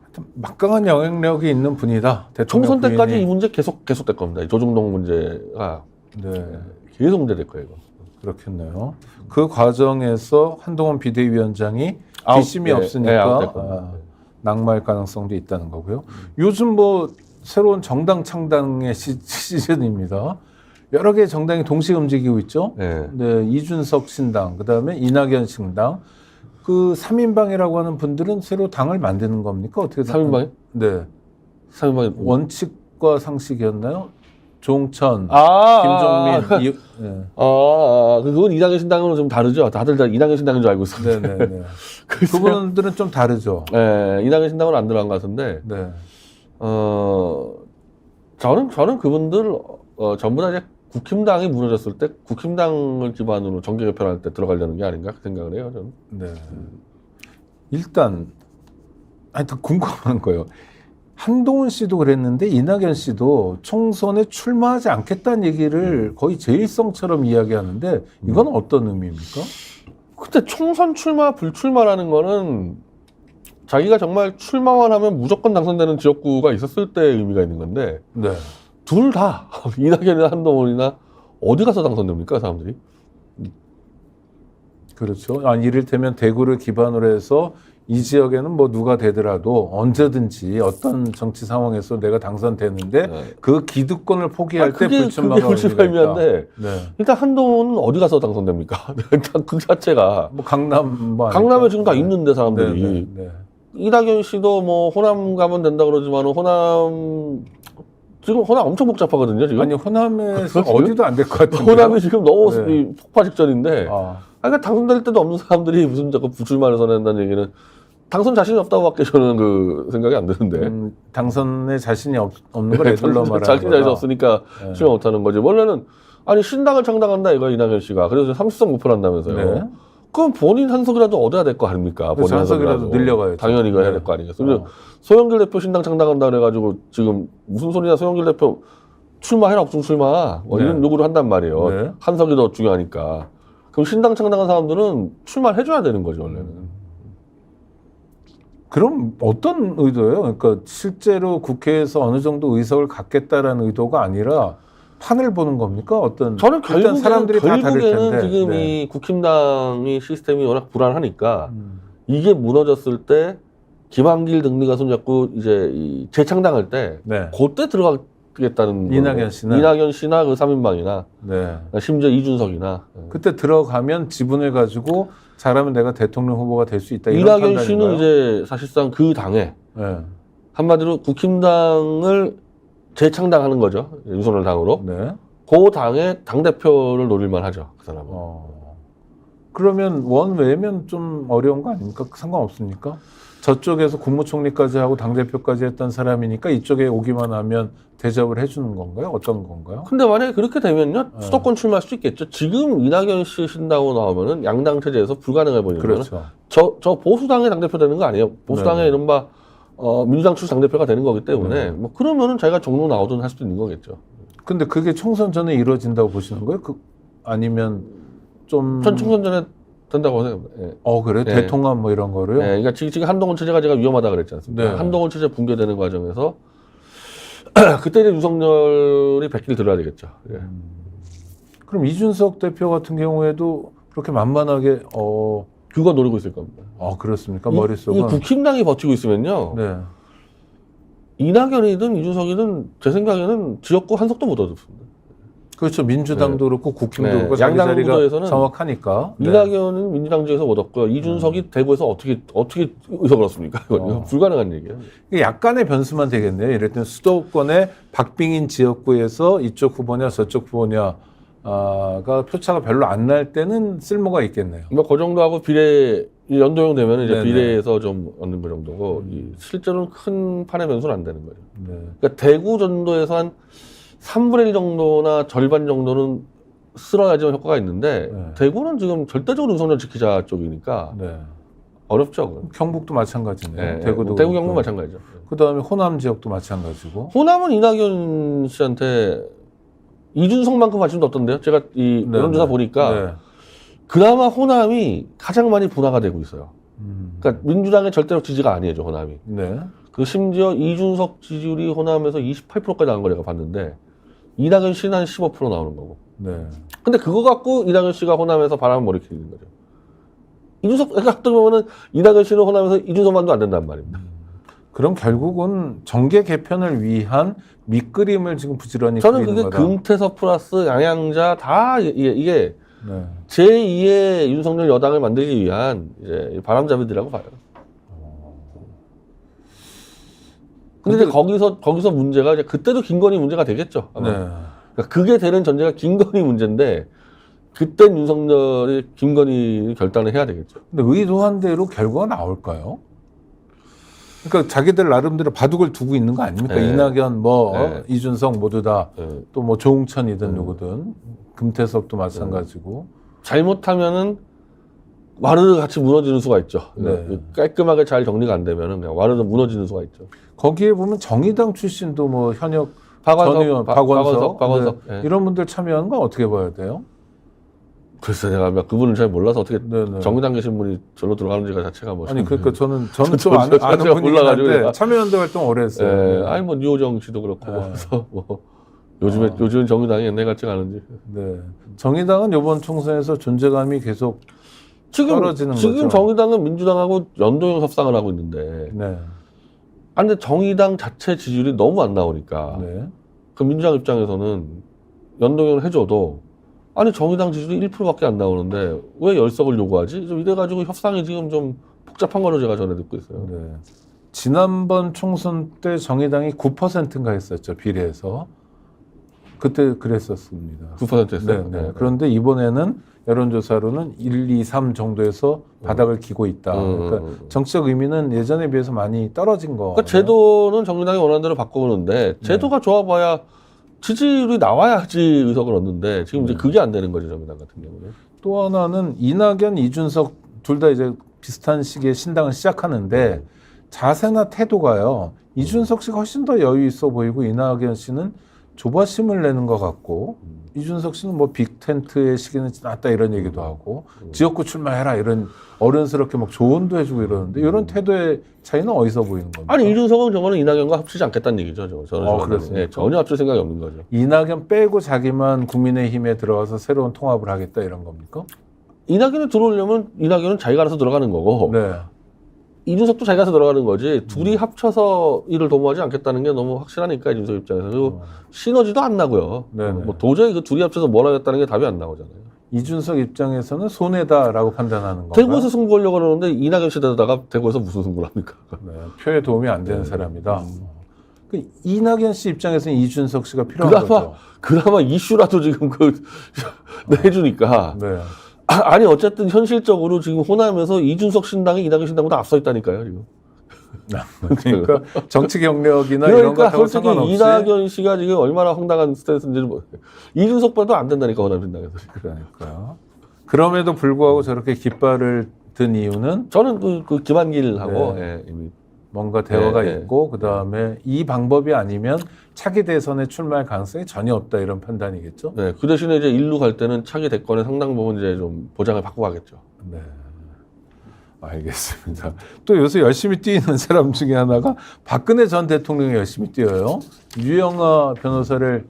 하여튼 막강한 영향력이 있는 분이다. 대통령 총선 때까지 부인이. 이 문제 계속될 겁니다. 이 조중동 문제가 네. 계속 문제될 거예요, 이거. 그렇겠네요. 그 과정에서 한동훈 비대위원장이 아웃, 뒷심이 네, 없으니까 네, 아웃될 겁니다. 낙마할 가능성도 있다는 거고요. 요즘 뭐 새로운 정당 창당의 시즌입니다. 여러 개의 정당이 동시에 움직이고 있죠. 네. 네, 이준석 신당, 그다음에 이낙연 신당. 그 3인방이라고 하는 분들은 새로 당을 만드는 겁니까? 어떻게 3인방이? 네. 3인방이 원칙과 상식이었나요? 종천, 아, 김종민, 네. 그건 이낙연 신당으로 좀 다르죠. 다들 다 이낙연 신당인 줄 알고 있었는데. 네네네. 그분들은 좀 다르죠. 네, 이낙연 신당은 안 들어간 것 같은데, 네. 저는 그분들, 전부 다 이제 국힘당이 무너졌을 때 국힘당을 기반으로 정계 개편할 때 들어가려는 게 아닌가 그 생각을 해요, 저는. 네. 일단, 하여튼 궁금한 거예요. 한동훈 씨도 그랬는데 이낙연 씨도 총선에 출마하지 않겠다는 얘기를 거의 제일성처럼 이야기하는데 이건 어떤 의미입니까? 그때 총선 출마, 불출마라는 거는 자기가 정말 출마만 하면 무조건 당선되는 지역구가 있었을 때의 의미가 있는 건데 네. 둘 다 이낙연이나 한동훈이나 어디 가서 당선됩니까, 사람들이? 그렇죠. 이를테면 대구를 기반으로 해서 이 지역에는 뭐 누가 되더라도 언제든지 어떤 정치 상황에서 내가 당선되는데 네. 그 기득권을 포기할 때 그게 불출마가 불출마 의미가 있다. 의미인데 네. 일단 한동훈은 어디 가서 당선됩니까? 일단 그 자체가 뭐 강남 뭐 강남에 아닐까? 지금 다 있는데 사람들이 네, 네, 네. 이낙연 씨도 뭐 호남 가면 된다 그러지만 호남 지금 호남 엄청 복잡하거든요 지금. 아니 호남에서 지금? 어디도 안 될 것 같은데. 호남이 지금 너무 네. 이 폭파 직전인데. 그러니까 당선될 때도 없는 사람들이 무슨 자꾸 불출마를 선언한다는 얘기는 당선 자신이 없다고밖에 저는 그 생각이 안 드는데. 당선에 자신이 없는 걸 애들로 말하는 자신이 자신 거다. 없으니까 네. 출마 못하는 거지. 원래는 아니 신당을 창당한다 이거 이낙연 씨가. 그래서 30석 목표한다면서요. 네. 그럼 본인 한석이라도 얻어야 될 거 아닙니까? 그래서 본인 한석이라도 늘려가야죠. 당연히 이거 해야 네. 될 거 아니겠어요? 소영길 대표 신당 창당한다 그래가지고 지금 무슨 소리냐 소영길 대표 출마해라 없중 출마 이런 네. 요구를 한단 말이에요. 네. 한석이 더 중요하니까. 그럼 신당 창당한 사람들은 출마를 해줘야 되는 거죠 원래는. 그럼 어떤 의도예요? 그러니까 실제로 국회에서 어느 정도 의석을 갖겠다라는 의도가 아니라 판을 보는 겁니까? 어떤 저는 일단 결국에는, 사람들이 다 다를 텐데. 지금 네. 이 국힘당이 시스템이 워낙 불안하니까 이게 무너졌을 때 김한길 등등가 손잡고 이제 이 재창당할 때 네. 그때 들어가겠다는 이낙연 씨나? 이낙연 씨나 그 3인방이나 네. 심지어 이준석이나 그때 들어가면 지분을 가지고 잘하면 내가 대통령 후보가 될 수 있다. 이런 이낙연 씨는 판단인가요? 이제 사실상 그 당에 네. 한마디로 국힘당을 재창당하는 거죠. 윤석열 당으로. 네. 그 당의 당대표를 노릴만 하죠. 그 사람은. 그러면 원외면 좀 어려운 거 아닙니까? 상관없습니까? 저쪽에서 국무총리까지 하고 당대표까지 했던 사람이니까 이쪽에 오기만 하면 대접을 해주는 건가요? 어떤 건가요? 근데 만약에 그렇게 되면요. 수도권 출마할 수 있겠죠. 지금 이낙연 씨 신다고 나오면은 양당 체제에서 불가능해 보이는 거는 그렇죠. 저 보수당의 당대표 되는 거 아니에요? 보수당의 네. 이른바 민주당 출신 당대표가 되는 거기 때문에 뭐 그러면은 자기가 종로 나오든 할 수도 있는 거겠죠. 근데 그게 총선 전에 이루어진다고 보시는 거예요? 아니면 좀 전 총선 전에 된다고 생각합니다. 예. 그래 예. 대통합 뭐 이런 거로요? 예, 그러니까 지금 한동훈 체제가 제가 위험하다 그랬지 않습니까? 네. 한동훈 체제 붕괴되는 과정에서 그때 이제 윤석열이 백기를 들어야 되겠죠. 예. 그럼 이준석 대표 같은 경우에도 그렇게 만만하게 그거 노리고 있을 겁니다. 그렇습니까? 이 머릿속은 국힘당이 버티고 있으면요. 네. 이낙연이든 이준석이든 제 생각에는 지역구 한 석도 못 얻습니다. 그렇죠. 민주당도 그렇고 국힘도 네. 그렇고 자기 양당 자리가 구도에서는 정확하니까. 네. 이낙연은 민주당 지에서 못 얻고요. 이준석이 대구에서 어떻게 의석을 얻습니까? 이건 불가능한 얘기예요. 이게 약간의 변수만 되겠네요. 예를 들면 수도권의 박빙인 지역구에서 이쪽 후보냐 저쪽 후보냐가 표차가 별로 안 날 때는 쓸모가 있겠네요. 뭐 그 정도하고 비례 연도형 되면 이제 네네. 비례에서 좀 얻는 그 정도고 실제로는 큰 판의 변수는 안 되는 거죠. 네. 그러니까 대구 전도에서 한 3분의 1 정도나 절반 정도는 쓸어야지만 효과가 있는데 네. 대구는 지금 절대적으로 윤석열 지키자 쪽이니까 네. 어렵죠. 그건. 경북도 마찬가지네요. 네, 대구도 대구 경북 그렇고. 마찬가지죠. 그다음에 호남 지역도 마찬가지고. 호남은 이낙연 씨한테 이준석만큼 관심도 없던데요. 제가 이 네, 여론조사 네. 보니까 네. 그나마 호남이 가장 많이 분화가 되고 있어요. 그러니까 민주당의 절대적 지지가 아니죠, 호남이. 네. 그 심지어 이준석 지지율이 호남에서 28%까지 나간 걸 제가 봤는데 이낙연 씨는 한 15% 나오는 거고. 네. 근데 그거 갖고 이낙연 씨가 호남에서 바람을 몰아키는 거죠. 이준석 같은 경우는 이낙연 씨는 호남에서 이준석만도 안 된단 말입니다. 그럼 결국은 정계 개편을 위한 밑그림을 지금 부지런히 저는 그리는 그게 거다. 금태섭 플러스 양양자 다 이게 네. 제2의 윤석열 여당을 만들기 위한 이제 바람잡이들이라고 봐요. 근데 이제 거기서 문제가 이제 그때도 김건희 문제가 되겠죠. 아마. 네. 그러니까 그게 되는 전제가 김건희 문제인데 그땐 윤석열이 김건희 결단을 해야 되겠죠. 근데 의도한 대로 결과가 나올까요? 그러니까 자기들 나름대로 바둑을 두고 있는 거 아닙니까? 네. 이낙연, 네. 이준석 모두 다 또 네. 조응천이든 누구든 금태섭도 마찬가지고. 잘못하면은 와르르 같이 무너지는 수가 있죠. 네. 깔끔하게 잘 정리가 안 되면은 그냥 와르르 무너지는 수가 있죠. 거기에 보면 정의당 출신도 뭐 현역 전 의원, 박원석 네. 이런 분들 참여하는 건 어떻게 봐야 돼요? 글쎄 내가 그분을 잘 몰라서 어떻게 네네. 정의당 계신 분이 절로 들어가는지가 자체가 뭐 아니 그러니까 저는 저 좀 아는 자체가 분이긴 몰라가지고 한데 내가. 참여연대 활동 오래 했어요. 아니 뭐 유호정 씨도 그렇고 네. 그래서 뭐 요즘은 정의당이 옛날 같지가 않은지 네. 정의당은 이번 총선에서 존재감이 계속 떨어지는 지금 거죠. 정의당은 민주당하고 연동형 협상을 하고 있는데 네. 근데 정의당 자체 지지율이 너무 안 나오니까 네. 그 민주당 입장에서는 연동형을 해줘도 아니 정의당 지지율이 1%밖에 안 나오는데 왜 열석을 요구하지? 좀 이래가지고 협상이 지금 좀 복잡한 걸로 제가 전해 듣고 있어요. 네. 지난번 총선 때 정의당이 9%인가 했었죠. 비례해서. 그때 그랬었습니다. 9% 했어요. 네. 그런데 이번에는 여론조사로는 1, 2, 3 정도에서 바닥을 기고 있다. 그러니까 정치적 의미는 예전에 비해서 많이 떨어진 거. 그러니까 제도는 정의당이 원하는 대로 바꿔오는데 제도가 좋아봐야 지지율이 나와야지 의석을 얻는데 지금 이제 그게 안 되는 거죠, 정의당 같은 경우는. 또 하나는 이낙연, 이준석 둘 다 이제 비슷한 시기에 신당을 시작하는데 자세나 태도가요. 이준석 씨가 훨씬 더 여유 있어 보이고 이낙연 씨는 조바심을 내는 것 같고 이준석 씨는 뭐 빅텐트의 시기는 지났다 이런 얘기도 하고 지역구 출마해라 이런 어른스럽게 막 조언도 해주고 이러는데 이런 태도의 차이는 어디서 보이는 겁니까? 아니 이준석은 저거는 이낙연과 합치지 않겠다는 얘기죠. 저는 그렇습니까? 네, 전혀 합칠 생각이 없는 거죠. 이낙연 빼고 자기만 국민의힘에 들어가서 새로운 통합을 하겠다 이런 겁니까? 이낙연이 들어오려면 이낙연은 자기가 알아서 들어가는 거고 네. 이준석도 자기가 알아서 들어가는 거지 둘이 합쳐서 일을 도모하지 않겠다는 게 너무 확실하니까 이준석 입장에서 그리고 시너지도 안 나고요. 네네. 뭐 도저히 그 둘이 합쳐서 뭘 하겠다는 게 답이 안 나오잖아요. 이준석 입장에서는 손해다라고 판단하는 건가요? 대구에서 승부하려고 그러는데 이낙연 씨에다가 대구에서 무슨 승부를 합니까? 네, 표에 도움이 안 되는 사람이다. 그 이낙연 씨 입장에서는 이준석 씨가 필요한 거죠. 그나마 이슈라도 지금 내주니까. 네. 아니 어쨌든 현실적으로 지금 호남에서 이준석 신당이 이낙연 신당보다 앞서 있다니까요 지금. 그러니까 정치 경력이나 이런 그러니까 것하고 솔직히 상관없이 이낙연 씨가 지금 얼마나 황당한 스탠스인지 이준석보다도 안 된다니까 호남 신당에서. 그러니까 그럼에도 불구하고 저렇게 깃발을 든 이유는 저는 그 김한길하고 네. 이미 뭔가 대화가 네, 있고 그다음에 이 방법이 아니면 차기 대선에 출마할 가능성이 전혀 없다 이런 판단이겠죠. 네, 그 대신에 이제 일루 갈 때는 차기 대권의 상당 부분 이제 좀 보장을 받고 가겠죠. 네. 알겠습니다. 또 요새 열심히 뛰는 사람 중에 하나가 박근혜 전 대통령이 열심히 뛰어요. 유영아 변호사를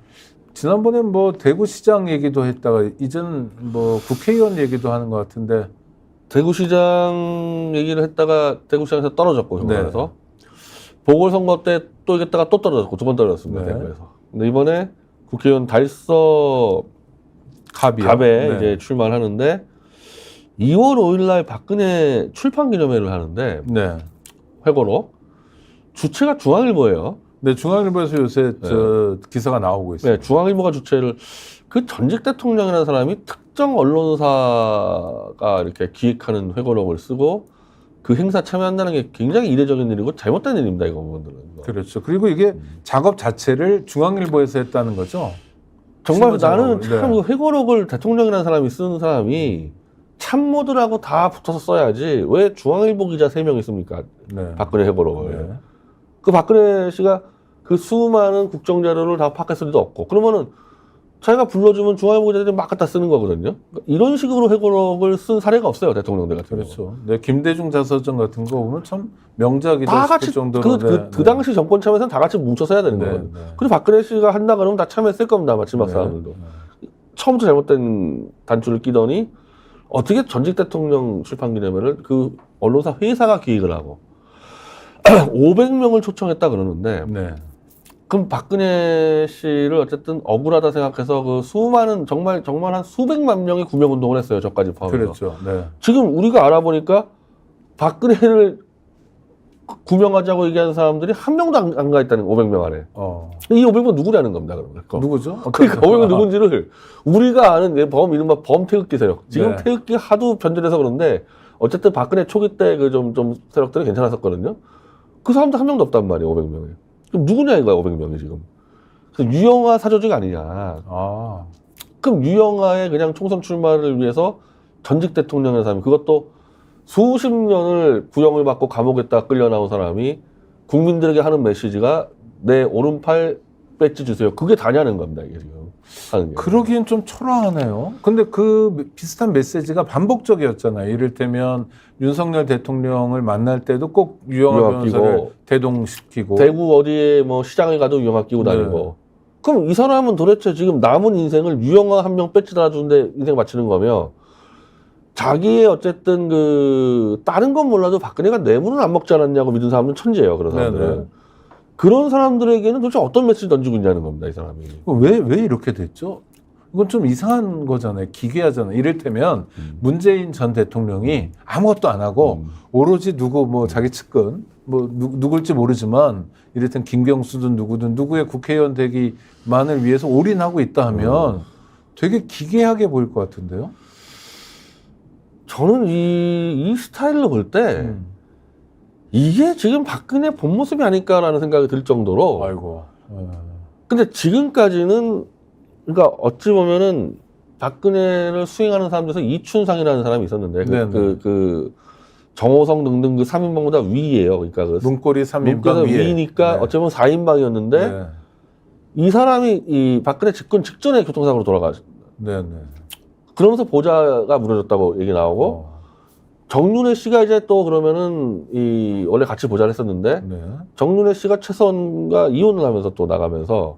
지난번에 뭐 대구시장 얘기도 했다가 이제는 뭐 국회의원 얘기도 하는 것 같은데. 대구시장 얘기를 했다가 대구시장에서 떨어졌고 경선에서 보궐선거 때 또 이겼다가 또 떨어졌고 2번 떨어졌습니다. 네. 대구에서. 근데 이번에 국회의원 달서 갑에 이제 출마를 하는데 2월 5일 날 박근혜 출판 기념회를 하는데 네. 회고로 주체가 중앙일보예요. 네, 중앙일보에서 요새 저 기사가 나오고 있어요. 네, 중앙일보가 주체를 그 전직 대통령이라는 사람이 특정 언론사가 이렇게 기획하는 회고록을 쓰고 그 행사 참여한다는 게 굉장히 이례적인 일이고 잘못된 일입니다. 이거 부분들은. 그렇죠. 그리고 이게 작업 자체를 중앙일보에서 했다는 거죠. 정말 신문 나는 작업을. 참 그 회고록을 대통령이라는 사람이 쓰는 사람이 참모들하고 다 붙어서 써야지 왜 중앙일보 기자 3명 있습니까? 네. 박근혜 회고록을. 네. 그 박근혜 씨가 그 수많은 국정자료를 다 파악했을 리도 없고 그러면은 자기가 불러주면 중앙일보 기자들이 막 갖다 쓰는 거거든요. 이런 식으로 회고록을 쓴 사례가 없어요. 대통령들 같은 경우. 그렇죠. 네, 김대중 자서전 같은 거 보면 참 명작이다 다 싶을 같이 정도로. 그 당시 정권 참여에서는 다 같이 뭉쳐서 해야 되는 네, 거예요. 네. 그리고 박근혜 씨가 한다 그러면 다 참여했을 겁니다. 마지막 네. 사람들도. 처음부터 잘못된 단추를 끼더니 어떻게 전직 대통령 출판 기념회를 그 언론사 회사가 기획을 하고 500명을 초청했다 그러는데 네. 그럼 박근혜 씨를 어쨌든 억울하다 생각해서 그 수많은 정말 한 수백만 명이 구명 운동을 했어요. 저까지 포함해서. 그렇죠. 네. 지금 우리가 알아보니까 박근혜를 구명하자고 얘기하는 사람들이 한 명도 안 가 있다는 500명 안에. 이 500명 누구냐는 겁니다. 그러면. 누구죠? 그러니까 500명 누군지를 우리가 아는 이른바 범태극기 세력. 지금 네. 태극기 하도 변절해서 그런데 어쨌든 박근혜 초기 때 그 좀 세력들은 괜찮았었거든요. 그 사람도 한 명도 없단 말이에요. 500명에. 그럼 누구냐 이거야 500명이 지금. 그래서 유영아 사조직 아니냐. 아. 그럼 유영아의 그냥 총선 출마를 위해서 전직 대통령의 사람이 그것도 수십 년을 구형을 받고 감옥에다 끌려 나온 사람이 국민들에게 하는 메시지가 내 오른팔 배지 주세요. 그게 다냐는 겁니다. 이게 지금 하는 게. 그러기엔 좀 초라하네요. 근데 그 비슷한 메시지가 반복적이었잖아요. 이를테면 윤석열 대통령을 만날 때도 꼭 유영아 변호사를 끼고, 대동시키고. 대구 어디에 뭐 시장에 가도 유영아 끼고 다니고. 네. 그럼 이 사람은 도대체 지금 남은 인생을 유영아 한 명 배지 달아주는데 인생 바치는 거며 자기의 어쨌든 그 다른 건 몰라도 박근혜가 뇌물은 안 먹지 않았냐고 믿은 사람은 천재예요. 그런 사람들은. 네네. 그런 사람들에게는 도대체 어떤 메시지 던지고 있냐는 겁니다. 이 사람이. 왜 이렇게 됐죠? 이건 좀 이상한 거잖아요. 기괴하잖아요. 이를테면 문재인 전 대통령이 아무것도 안 하고 오로지 누구 뭐 자기 측근 뭐 누굴지 모르지만 이를테면 김경수든 누구든 누구의 국회의원 되기만을 위해서 올인하고 있다 하면 되게 기괴하게 보일 것 같은데요. 저는 이 스타일로 볼 때 이게 지금 박근혜 본 모습이 아닐까라는 생각이 들 정도로. 아이고. 근데 지금까지는 그러니까 어찌 보면은 박근혜를 수행하는 사람 중에서 이춘상이라는 사람이 있었는데 그 정호성 등등 그 3인방보다 위예요. 그러니까 그 눈꼬리 3인방 위니까 네. 어찌 보면 4인방이었는데 네. 이 사람이 이 박근혜 집권 직전에 교통사고로 돌아가셨습니다. 네. 그러면서 보좌가 무너졌다고 얘기 나오고 정윤회 씨가 이제 또 그러면은 이 원래 같이 보좌를 했었는데 네. 정윤회 씨가 최선과 이혼을 하면서 또 나가면서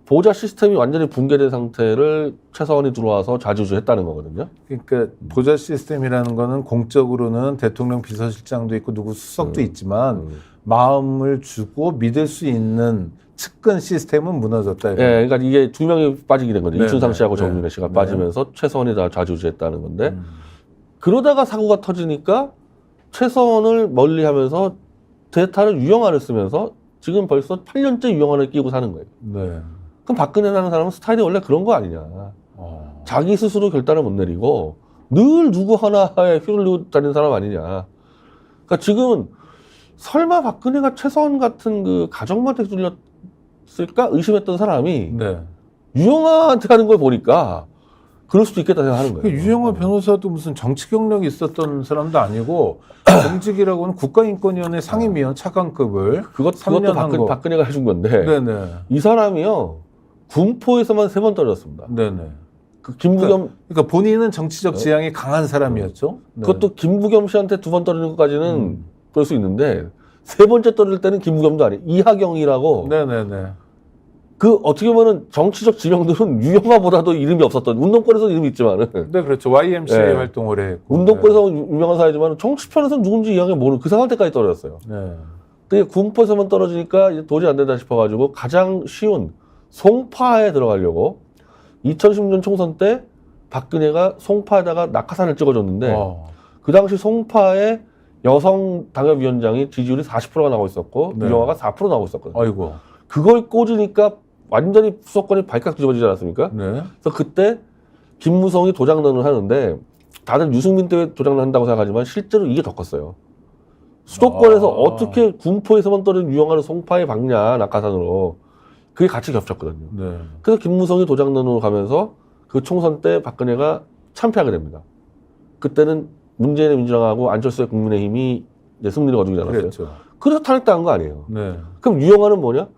보좌 시스템이 완전히 붕괴된 상태를 최서원이 들어와서 좌지우지했다는 거거든요. 그러니까 보좌 시스템이라는 거는 공적으로는 대통령 비서실장도 있고 누구 수석도 있지만 마음을 주고 믿을 수 있는 측근 시스템은 무너졌다. 예, 그러니까 이게 두 명이 빠지게 된 거죠. 네, 이춘상 네, 씨하고 네. 정윤회 씨가 네. 빠지면서 최서원이 다 좌지우지했다는 건데 그러다가 사고가 터지니까 최서원을 멀리하면서 대타를 유영아를 쓰면서 지금 벌써 8년째 유영아를 끼고 사는 거예요. 네. 그럼 박근혜라는 사람은 스타일이 원래 그런 거 아니냐. 자기 스스로 결단을 못 내리고 늘 누구 하나에 휘둘리고 리고 다니는 사람 아니냐. 그러니까 지금은 설마 박근혜가 최서원 같은 그 가정한테 휘둘렸을까 의심했던 사람이 네. 유영아한테 하는 걸 보니까 그럴 수도 있겠다 생각하는 거예요. 유영하 변호사도 무슨 정치 경력이 있었던 사람도 아니고 공직이라고는 국가인권위원회 상임위원 차관급을 그것도 3년 한 거. 박근혜가 해준 건데 네네. 이 사람이요 군포에서만 3번 떨어졌습니다. 네네. 그 김부겸 그러니까 본인은 정치적 지향이 강한 사람이었죠. 네. 그것도 김부겸 씨한테 2번 떨어진 것까지는 그럴 수 있는데 3번째 떨어질 때는 김부겸도 아니에요. 이하경이라고 네네네. 그 어떻게 보면 정치적 지명들은 유영하보다도 이름이 없었던 운동권에서 이름이 있지만은 네 그렇죠. YMCA 네. 활동을 했고. 운동권에서 유명한 사회지만 정치편에서는 누군지 이하게 모르는 그 상황 때까지 떨어졌어요. 네. 근데 군포에서만 떨어지니까 이제 도저히 안 된다 싶어가지고 가장 쉬운 송파에 들어가려고 2010년 총선 때 박근혜가 송파에다가 낙하산을 찍어줬는데 그 당시 송파의 여성 당협위원장이 지지율이 40%가 나오고 있었고 네. 유영하가 4% 나오고 있었거든요. 아이고. 그걸 꽂으니까 완전히 수도권이 발칵 뒤집어지지 않았습니까? 네. 그래서 그때 김무성이 도장론을 하는데 다들 유승민 때문에 도장론 한다고 생각하지만 실제로 이게 더 컸어요. 수도권에서 어떻게 군포에서만 떨어진 유영하를 송파에 박냐 낙하산으로 그게 같이 겹쳤거든요. 네. 그래서 김무성이 도장론으로 가면서 그 총선 때 박근혜가 참패하게 됩니다. 그때는 문재인의 민주당하고 안철수의 국민의힘이 이제 승리를 거두지 않았어요. 그랬죠. 그래서 탄핵당한 거 아니에요. 네. 그럼 유영하는 뭐냐?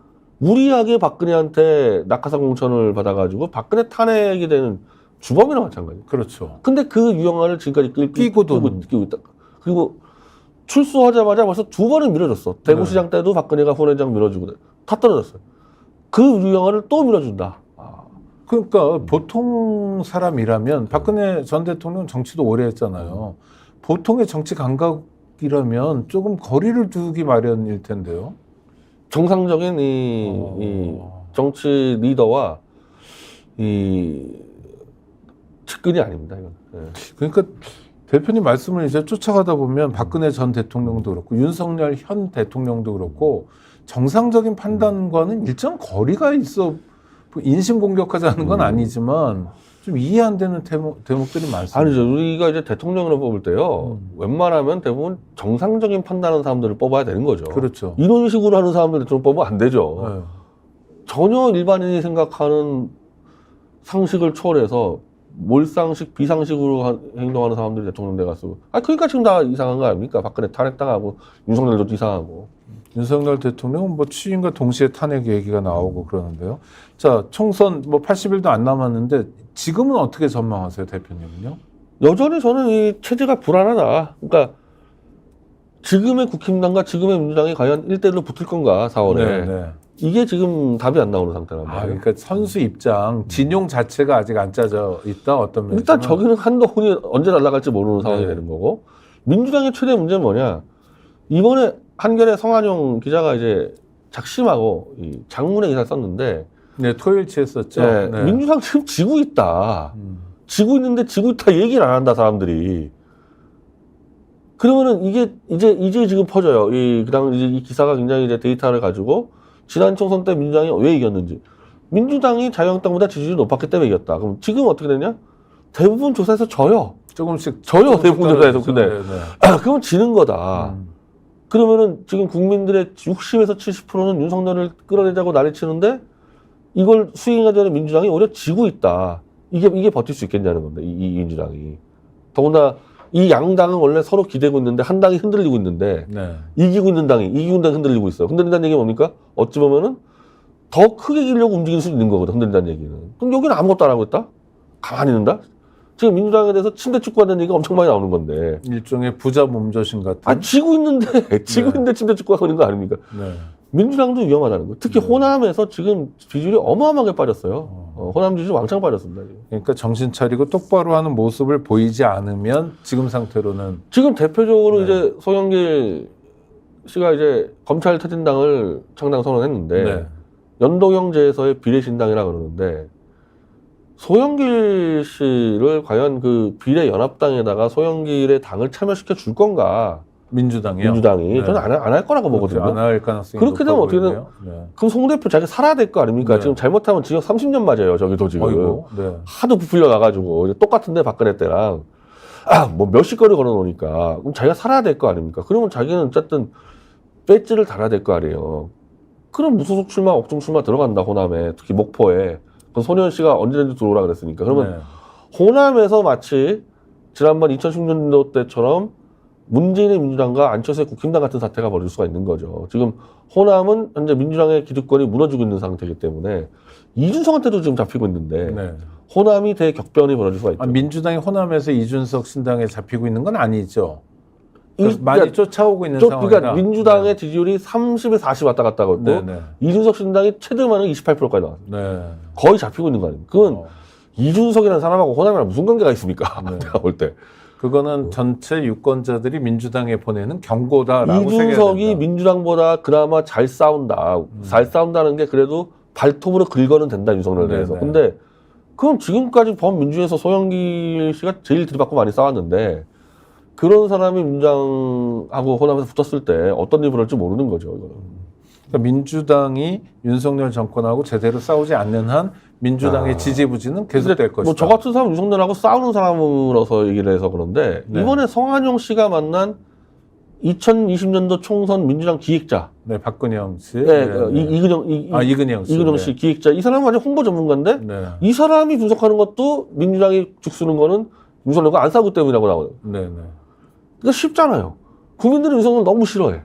무리하게 박근혜한테 낙하산 공천을 받아가지고 박근혜 탄핵이 되는 주범이랑 마찬가지예요. 그렇죠. 근데 그 유영하를 지금까지 끼고 있다. 그리고 출소하자마자 벌써 2번을 밀어줬어. 대구시장 때도 박근혜가 후원회장 밀어주고 다 떨어졌어요. 그 유영하를 또 밀어준다. 그러니까 보통 사람이라면 박근혜 전 대통령 정치도 오래 했잖아요. 보통의 정치 감각이라면 조금 거리를 두기 마련일 텐데요. 정상적인 이 정치 리더와 이 측근이 아닙니다. 이건. 네. 그러니까 대표님 말씀을 이제 쫓아가다 보면 박근혜 전 대통령도 그렇고 윤석열 현 대통령도 그렇고 정상적인 판단과는 일정 거리가 있어 인신공격하자는 건 아니지만 좀 이해 안 되는 대목들이 많습니다. 아니죠. 우리가 이제 대통령을 뽑을 때요. 웬만하면 대부분 정상적인 판단하는 사람들을 뽑아야 되는 거죠. 그렇죠. 이런 식으로 하는 사람들 대통령 뽑으면 안 되죠. 네. 전혀 일반인이 생각하는 상식을 초월해서 몰상식, 비상식으로 행동하는 사람들이 대통령 돼가지고. 그러니까 지금 다 이상한 거 아닙니까? 박근혜 탄핵당하고 윤석열도 이상하고. 윤석열 대통령은 뭐 취임과 동시에 탄핵 얘기가 나오고 그러는데요. 자, 총선 뭐 80일도 안 남았는데 지금은 어떻게 전망하세요, 대표님은요? 여전히 저는 이 체제가 불안하다. 그러니까 지금의 국힘당과 지금의 민주당이 과연 1대1로 붙을 건가, 4월에. 네, 네. 이게 지금 답이 안 나오는 상태란 말이에요. 그러니까 선수 입장, 진용 자체가 아직 안 짜져 있다, 어떤 면에서. 일단 저기는 한동훈이 언제 날아갈지 모르는 상황이 네. 되는 거고, 민주당의 최대 문제는 뭐냐? 이번에 한겨레 성한용 기자가 이제 작심하고 이 장문의 기사를 썼는데, 네, 토요일치 했었죠. 네, 네. 민주당 지금 지고 있다. 지고 있는데 지고 있다 얘기를 안 한다, 사람들이. 그러면은 이게 이제 지금 퍼져요. 그다음 이제 이 기사가 굉장히 이제 데이터를 가지고 지난 총선 때 민주당이 왜 이겼는지. 민주당이 자유한국당보다 지지율이 높았기 때문에 이겼다. 그럼 지금 어떻게 되냐? 대부분 조사에서 져요. 조금씩 대부분 조사에서. 근데 네, 네. 그건 지는 거다. 그러면은 지금 국민들의 60에서 70%는 윤석열을 끌어내자고 난리치는데 이걸 수행하자는 민주당이 오히려 지고 있다. 이게 버틸 수 있겠냐는 건데, 이 민주당이. 더구나 이 양당은 원래 서로 기대고 있는데 한 당이 흔들리고 있는데 네. 이기고 있는 당이 흔들리고 있어요. 흔들린다는 얘기가 뭡니까? 어찌 보면은 더 크게 이기려고 움직일 수 있는 거거든, 흔들린다는 얘기는. 그럼 여기는 아무것도 안 하고 있다? 가만히 있는다? 지금 민주당에 대해서 침대 축구하는 얘기가 엄청 많이 나오는 건데. 일종의 부자 몸조신 같은. 지고 있는데 침대 축구하고 있는 거 아닙니까? 네. 민주당도 위험하다는 거예요. 특히 호남에서 지금 지지율이 어마어마하게 빠졌어요. 호남 지지율 왕창 빠졌습니다. 지금. 그러니까 정신 차리고 똑바로 하는 모습을 보이지 않으면 지금 상태로는 지금 대표적으로 이제 소영길 씨가 이제 검찰 퇴진당을 창당 선언했는데 네. 연동형제에서의 비례신당이라 그러는데 소영길 씨를 과연 그 비례연합당에다가 소영길의 당을 참여시켜 줄 건가? 민주당이요? 민주당이 네. 저는 안 할 거라고 보거든요. 안 할 가능성이 그렇게 되면 높아 어떻게 되나? 보이네요. 네. 그럼 송 대표 자기가 살아야 될 거 아닙니까? 네. 지금 잘못하면 징역 30년 맞아요. 저기도 지금. 아이고, 네. 하도 부풀려 가가지고 똑같은데 박근혜 때랑 뭐 몇십 거리 걸어 놓으니까 그럼 자기가 살아야 될 거 아닙니까? 그러면 자기는 어쨌든 배지를 달아야 될 거 아니에요. 그럼 무소속 출마, 억중 출마 들어간다 호남에 특히 목포에. 그 손현 씨가 언제든지 들어오라 그랬으니까 그러면 네. 호남에서 마치 지난번 2016년도 때처럼 문재인의 민주당과 안철수의 국힘당 같은 사태가 벌어질 수가 있는 거죠. 지금 호남은 현재 민주당의 기득권이 무너지고 있는 상태이기 때문에 이준석한테도 지금 잡히고 있는데 네. 호남이 대격변이 벌어질 수가 있죠. 민주당이 호남에서 이준석 신당에 잡히고 있는 건 아니죠. 그러니까 많이 쫓아오고 있는 상황이다. 그러니까 민주당의 지지율이 30에 40 왔다 갔다 하고 있고 네, 네. 이준석 신당이 최대만은 28%까지 나왔어요. 네. 거의 잡히고 있는 거 아닙니까? 그건 이준석이라는 사람하고 호남이랑 무슨 관계가 있습니까? 네. 내가 볼 때. 그거는 전체 유권자들이 민주당에 보내는 경고다라고 생각해야 이준석이 된다. 민주당보다 그나마 잘 싸운다. 잘 싸운다는 게 그래도 발톱으로 긁어는 된다, 윤석열 내에서. 네네. 근데 그럼 지금까지 범민주에서 소영길 씨가 제일 들이받고 많이 싸웠는데 그런 사람이 민주당하고 호남에서 붙었을 때 어떤 일을 할지 모르는 거죠. 이거는. 그러니까 민주당이 윤석열 정권하고 제대로 싸우지 않는 한 민주당의 지지부진은 계속될 것이다. 뭐저 같은 사람 윤석열하고 싸우는 사람으로서 얘기를 해서 그런데 네. 이번에 성한용 씨가 만난 2020년도 총선 민주당 기획자, 네, 박근영 씨. 네, 네, 네. 이근영 씨, 네. 씨 기획자. 이 사람은 완전 홍보 전문가인데 네. 이 사람이 분석하는 것도 민주당이 죽쓰는 거는 윤석열과 안 싸우기 때문이라고 나오거든요. 네, 네. 그러니까 쉽잖아요. 국민들이 윤석열 너무 싫어해.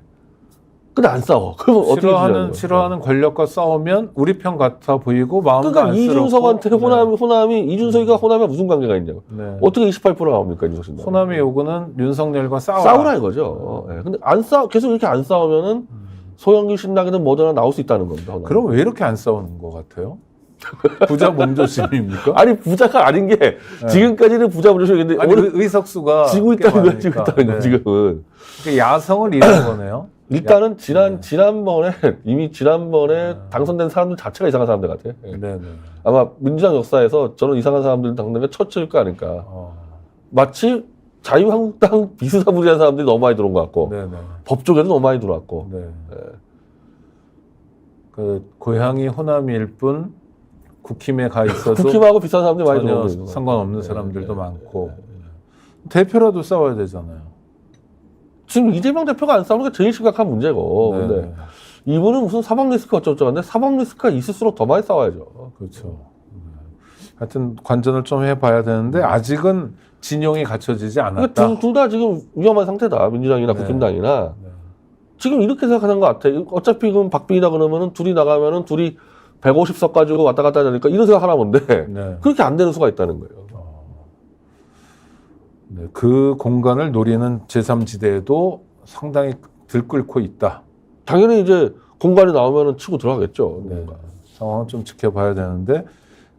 근데 안 싸워. 그러면 어떻게 싫어하는 권력과 싸우면 우리 편 같아 보이고 마음도 그러니까 안쓰럽고. 이준석한테 네. 호남이 이준석이가 호남에 무슨 관계가 있냐고. 네. 어떻게 28% 나옵니까 이준석 씨? 호남의 요구는 윤석열과 싸우라 이거죠. 네. 근데 계속 이렇게 안 싸우면은 소영길 신당이든 뭐든 나올 수 있다는 겁니다. 호남. 그럼 왜 이렇게 안 싸우는 것 같아요? 부자 몸조심입니까? 아니 부자가 아닌 게 지금까지는 부자 부조심인데 아니, 오늘 의석수가 지고 있다는 거야. 지고 있다는 거 네. 지금은. 그러니까 야성을 잃은 거네요. 일단은 지난번에 당선된 사람들 자체가 이상한 사람들 같아요. 네, 네. 아마 민주당 역사에서 저는 이상한 사람들 당선된 게 첫째일 거 아닐까. 마치 자유한국당 비스사부리한 사람들이 너무 많이 들어온 것 같고 네, 네. 법조계도 너무 많이 들어왔고. 네. 그 고향이 호남일 뿐 국힘에 가 있어도 국힘하고 비슷한 사람들이 많이 전혀 들어오고 상관없는 사람들도 많고 대표라도 싸워야 되잖아요. 지금 이재명 대표가 안 싸우는 게 제일 심각한 문제고. 네, 근데 네. 이분은 무슨 사법 리스크 어쩌고저쩌고 하는데 사법 리스크가 있을수록 더 많이 싸워야죠. 그렇죠. 하여튼 관전을 좀 해봐야 되는데 아직은 진영이 갖춰지지 않았다. 그러니까 둘 다 지금 위험한 상태다. 민주당이나 네. 국힘당이나. 네. 지금 이렇게 생각하는 것 같아. 어차피 그럼 박빙이다 그러면은 둘이 나가면은 둘이 150석 가지고 왔다 갔다 하니까 이런 생각 하나 본데 네. 그렇게 안 되는 수가 있다는 거예요. 네, 그 공간을 노리는 제3지대에도 상당히 들끓고 있다. 당연히 이제 공간이 나오면은 치고 들어가겠죠. 네, 상황은 좀 지켜봐야 되는데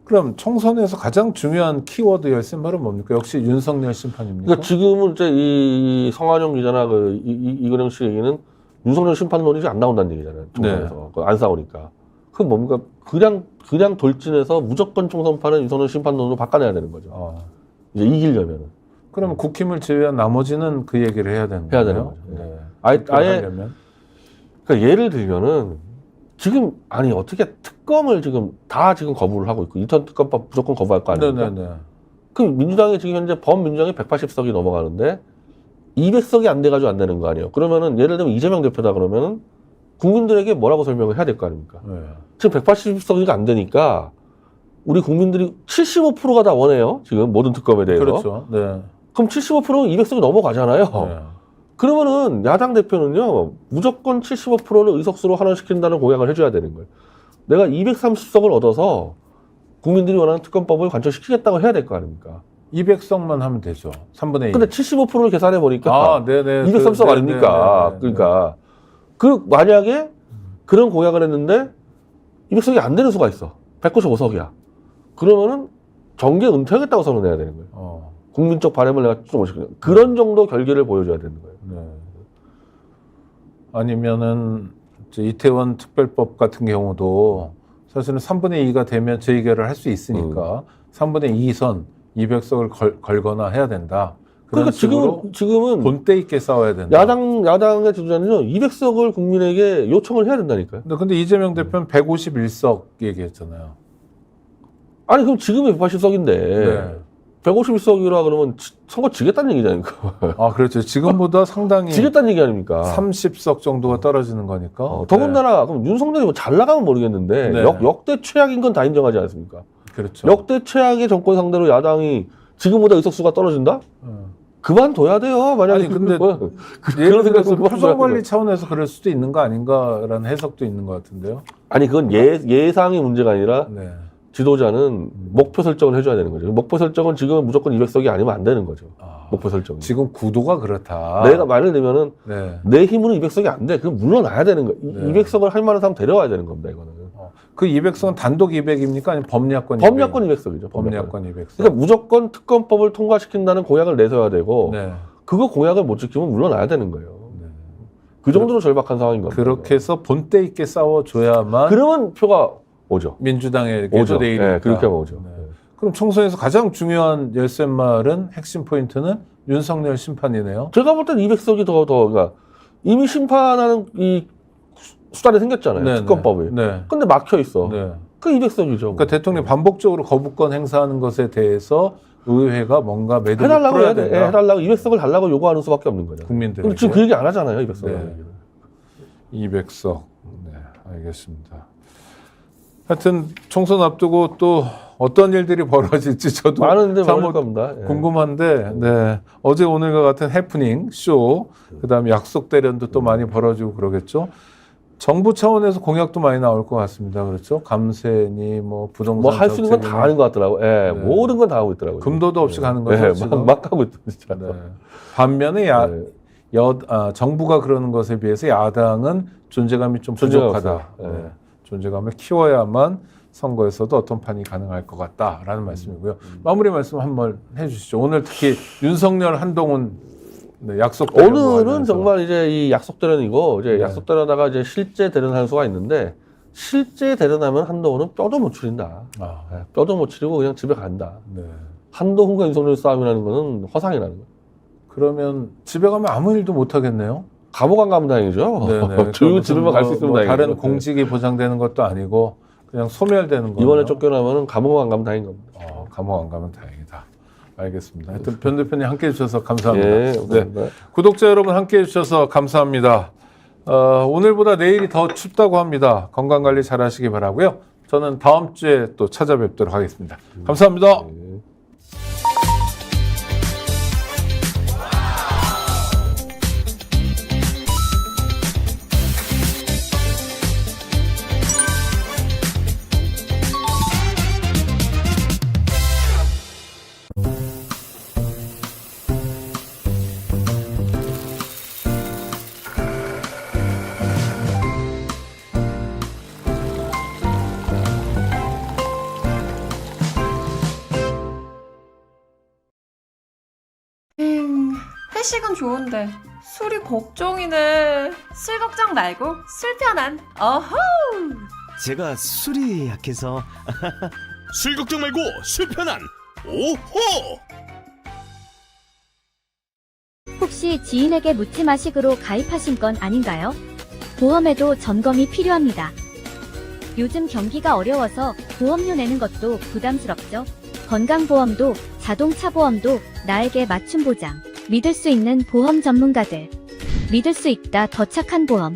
그럼 총선에서 가장 중요한 키워드 열쇠말은 뭡니까? 역시 윤석열 심판입니까? 그러니까 지금은 이제 이 성한용 기자나 이근영 씨 얘기는 윤석열 심판론이 이제 안 나온다는 얘기잖아요. 총선에서. 안 싸우니까. 그건 뭡니까? 그냥 돌진해서 무조건 총선판은 윤석열 심판론으로 바꿔내야 되는 거죠. 이제 이기려면은. 그러면 국힘을 제외한 나머지는 그 얘기를 해야 되는 거예요. 해야 되는 거죠. 네. 아예 하려면. 그러니까 예를 들면은 지금 아니 어떻게 특검을 지금 다 지금 거부를 하고 있고 인턴 특검법 무조건 거부할 거 아닙니까? 네네네. 그 민주당이 지금 현재 범민주당이 180석이 넘어가는데 200석이 안 돼가지고 안 되는 거 아니에요? 그러면은 예를 들면 이재명 대표다 그러면은 국민들에게 뭐라고 설명을 해야 될 거 아닙니까? 네. 지금 180석이 안 되니까 우리 국민들이 75%가 다 원해요. 지금 모든 특검에 대해서. 그렇죠. 네. 그럼 75%는 200석이 넘어가잖아요. 네. 그러면은 야당 대표는요 무조건 75%를 의석수로 환원시킨다는 공약을 해줘야 되는 거예요. 내가 230석을 얻어서 국민들이 원하는 특검법을 관철시키겠다고 해야 될 거 아닙니까? 200석만 하면 되죠. 3분의 1. 근데 75%를 계산해 보니까 네네. 230석 아닙니까? 네네네. 그러니까 만약에 그런 공약을 했는데 200석이 안 되는 수가 있어. 195석이야. 그러면은 정계 은퇴하겠다고 선언해야 되는 거예요. 국민적 바람을 내가 좀 못시키는 그런 정도 결계를 보여줘야 되는 거예요. 네. 아니면은 이태원 특별법 같은 경우도 사실은 3분의 2가 되면 재의결을 할 수 있으니까 3분의 2선 200석을 걸거나 해야 된다. 그러니까 식으로 지금은 본때 있게 싸워야 된다. 야당의 주장은요 200석을 국민에게 요청을 해야 된다니까요. 근데 이재명 대표는 151석 얘기했잖아요. 아니 그럼 지금이 180석인데 네. 151석이라 그러면 선거 지겠다는 얘기지 아닙니까? 그렇죠. 지금보다 상당히 지겠다는 얘기 아닙니까? 30석 정도가 떨어지는 거니까. 더군다나 그럼 윤석열이 뭐 잘 나가면 모르겠는데 네. 역대 최악인 건 다 인정하지 않습니까? 그렇죠. 역대 최악의 정권 상대로 야당이 지금보다 의석수가 떨어진다? 그만둬야 돼요. 만약에 아니, 근데 그런 생각은 표정 관리 차원에서 그럴 수도 있는 거 아닌가라는 해석도 있는 것 같은데요. 아니 그건 예상의 문제가 아니라 네. 지도자는 목표 설정을 해줘야 되는 거죠. 목표 설정은 지금은 무조건 200석이 아니면 안 되는 거죠. 목표 설정이. 지금 구도가 그렇다. 내가 말을 들면은 네. 내 힘으로는 200석이 안 돼. 그럼 물러나야 되는 거예요. 네. 200석을 할 만한 사람 데려와야 되는 겁니다. 이거는. 그 200석은 단독 200입니까? 아니면 법야권 200이죠. 법야권 200석. 그러니까 무조건 특검법을 통과시킨다는 공약을 내세워야 되고 네. 그거 공약을 못 지키면 물러나야 되는 거예요. 네. 그 정도로 절박한 상황인 겁니다. 그렇게 해서 본때 있게 싸워줘야만 그러면 표가 오죠. 민주당에게도 오죠. 내일이니까. 네, 그렇게 하면 오죠. 네. 그럼 총선에서 가장 중요한 열쇠말은 핵심 포인트는 윤석열 심판이네요. 제가 볼 때는 200석이 그러니까 이미 심판하는 이 수단이 생겼잖아요. 네, 특검법이. 네. 근데 막혀 있어. 네. 그 200석이죠. 그러니까 대통령이 반복적으로 거부권 행사하는 것에 대해서 의회가 뭔가 매듭을 해달라고 풀어야 해야 돼. 된다. 해달라고 200석을 달라고 요구하는 수밖에 없는 거죠. 국민들에게. 근데 지금 그 얘기 안 하잖아요. 200석을. 네. 200석. 네, 알겠습니다. 하여튼 총선 앞두고 또 어떤 일들이 벌어질지 저도 많은데 참 많을 겁니다. 예. 궁금한데, 네. 어제 오늘과 같은 해프닝, 쇼, 그 다음에 약속 대련도 또 많이 벌어지고 그러겠죠. 정부 차원에서 공약도 많이 나올 것 같습니다. 그렇죠? 감세니, 뭐, 부동산. 뭐 할 수 있는 건 다 정책이니. 하는 것 같더라고요. 예, 네. 모든 건 다 하고 있더라고요. 금도도 없이 가는 거죠. 예, 지금? 막 하고 있죠. 진짜. 네. 반면에 네. 정부가 그러는 것에 비해서 야당은 존재감이 좀 존재감 부족하다. 없어요. 네. 존재감을 키워야만 선거에서도 어떤 판이 가능할 것 같다라는 말씀이고요. 마무리 말씀 한번 해주시죠. 오늘 특히 윤석열, 한동훈 약속 대련 오늘은 정말 이제 이 약속 대련이고 이제 네. 약속 대련하다가 이제 실제 대련할 수가 있는데 실제 대련하면 한동훈은 뼈도 못 추린다. 예, 뼈도 못 추리고 그냥 집에 간다. 네. 한동훈과 윤석열 싸움이라는 거는 허상이라는 거예요. 그러면 집에 가면 아무 일도 못 하겠네요. 감옥 안 가면 다행이죠. 네네. 조용히 집에만 갈 수 있으면 다행이죠. 다른 공직이 보장되는 것도 아니고 그냥 소멸되는 거예요. 이번에 쫓겨나면은 감옥 안 가면 다행인 겁니다. 감옥 안 가면 다행이다. 알겠습니다. 하여튼 변 대표님 함께해 주셔서 감사합니다. 예, 감사합니다. 네. 구독자 여러분 함께해 주셔서 감사합니다. 오늘보다 내일이 더 춥다고 합니다. 건강관리 잘 하시기 바라고요. 저는 다음 주에 또 찾아뵙도록 하겠습니다. 감사합니다. 예. 회식은 좋은데 술이 걱정이네. 술 걱정 말고 술 편한 어허. 제가 술이 약해서 술 걱정 말고 술 편한 오호. 혹시 지인에게 묻지 마식으로 가입하신 건 아닌가요? 보험에도 점검이 필요합니다. 요즘 경기가 어려워서 보험료 내는 것도 부담스럽죠? 건강보험도 자동차 보험도 나에게 맞춤 보장. 믿을 수 있는 보험 전문가들. 믿을 수 있다 더 착한 보험.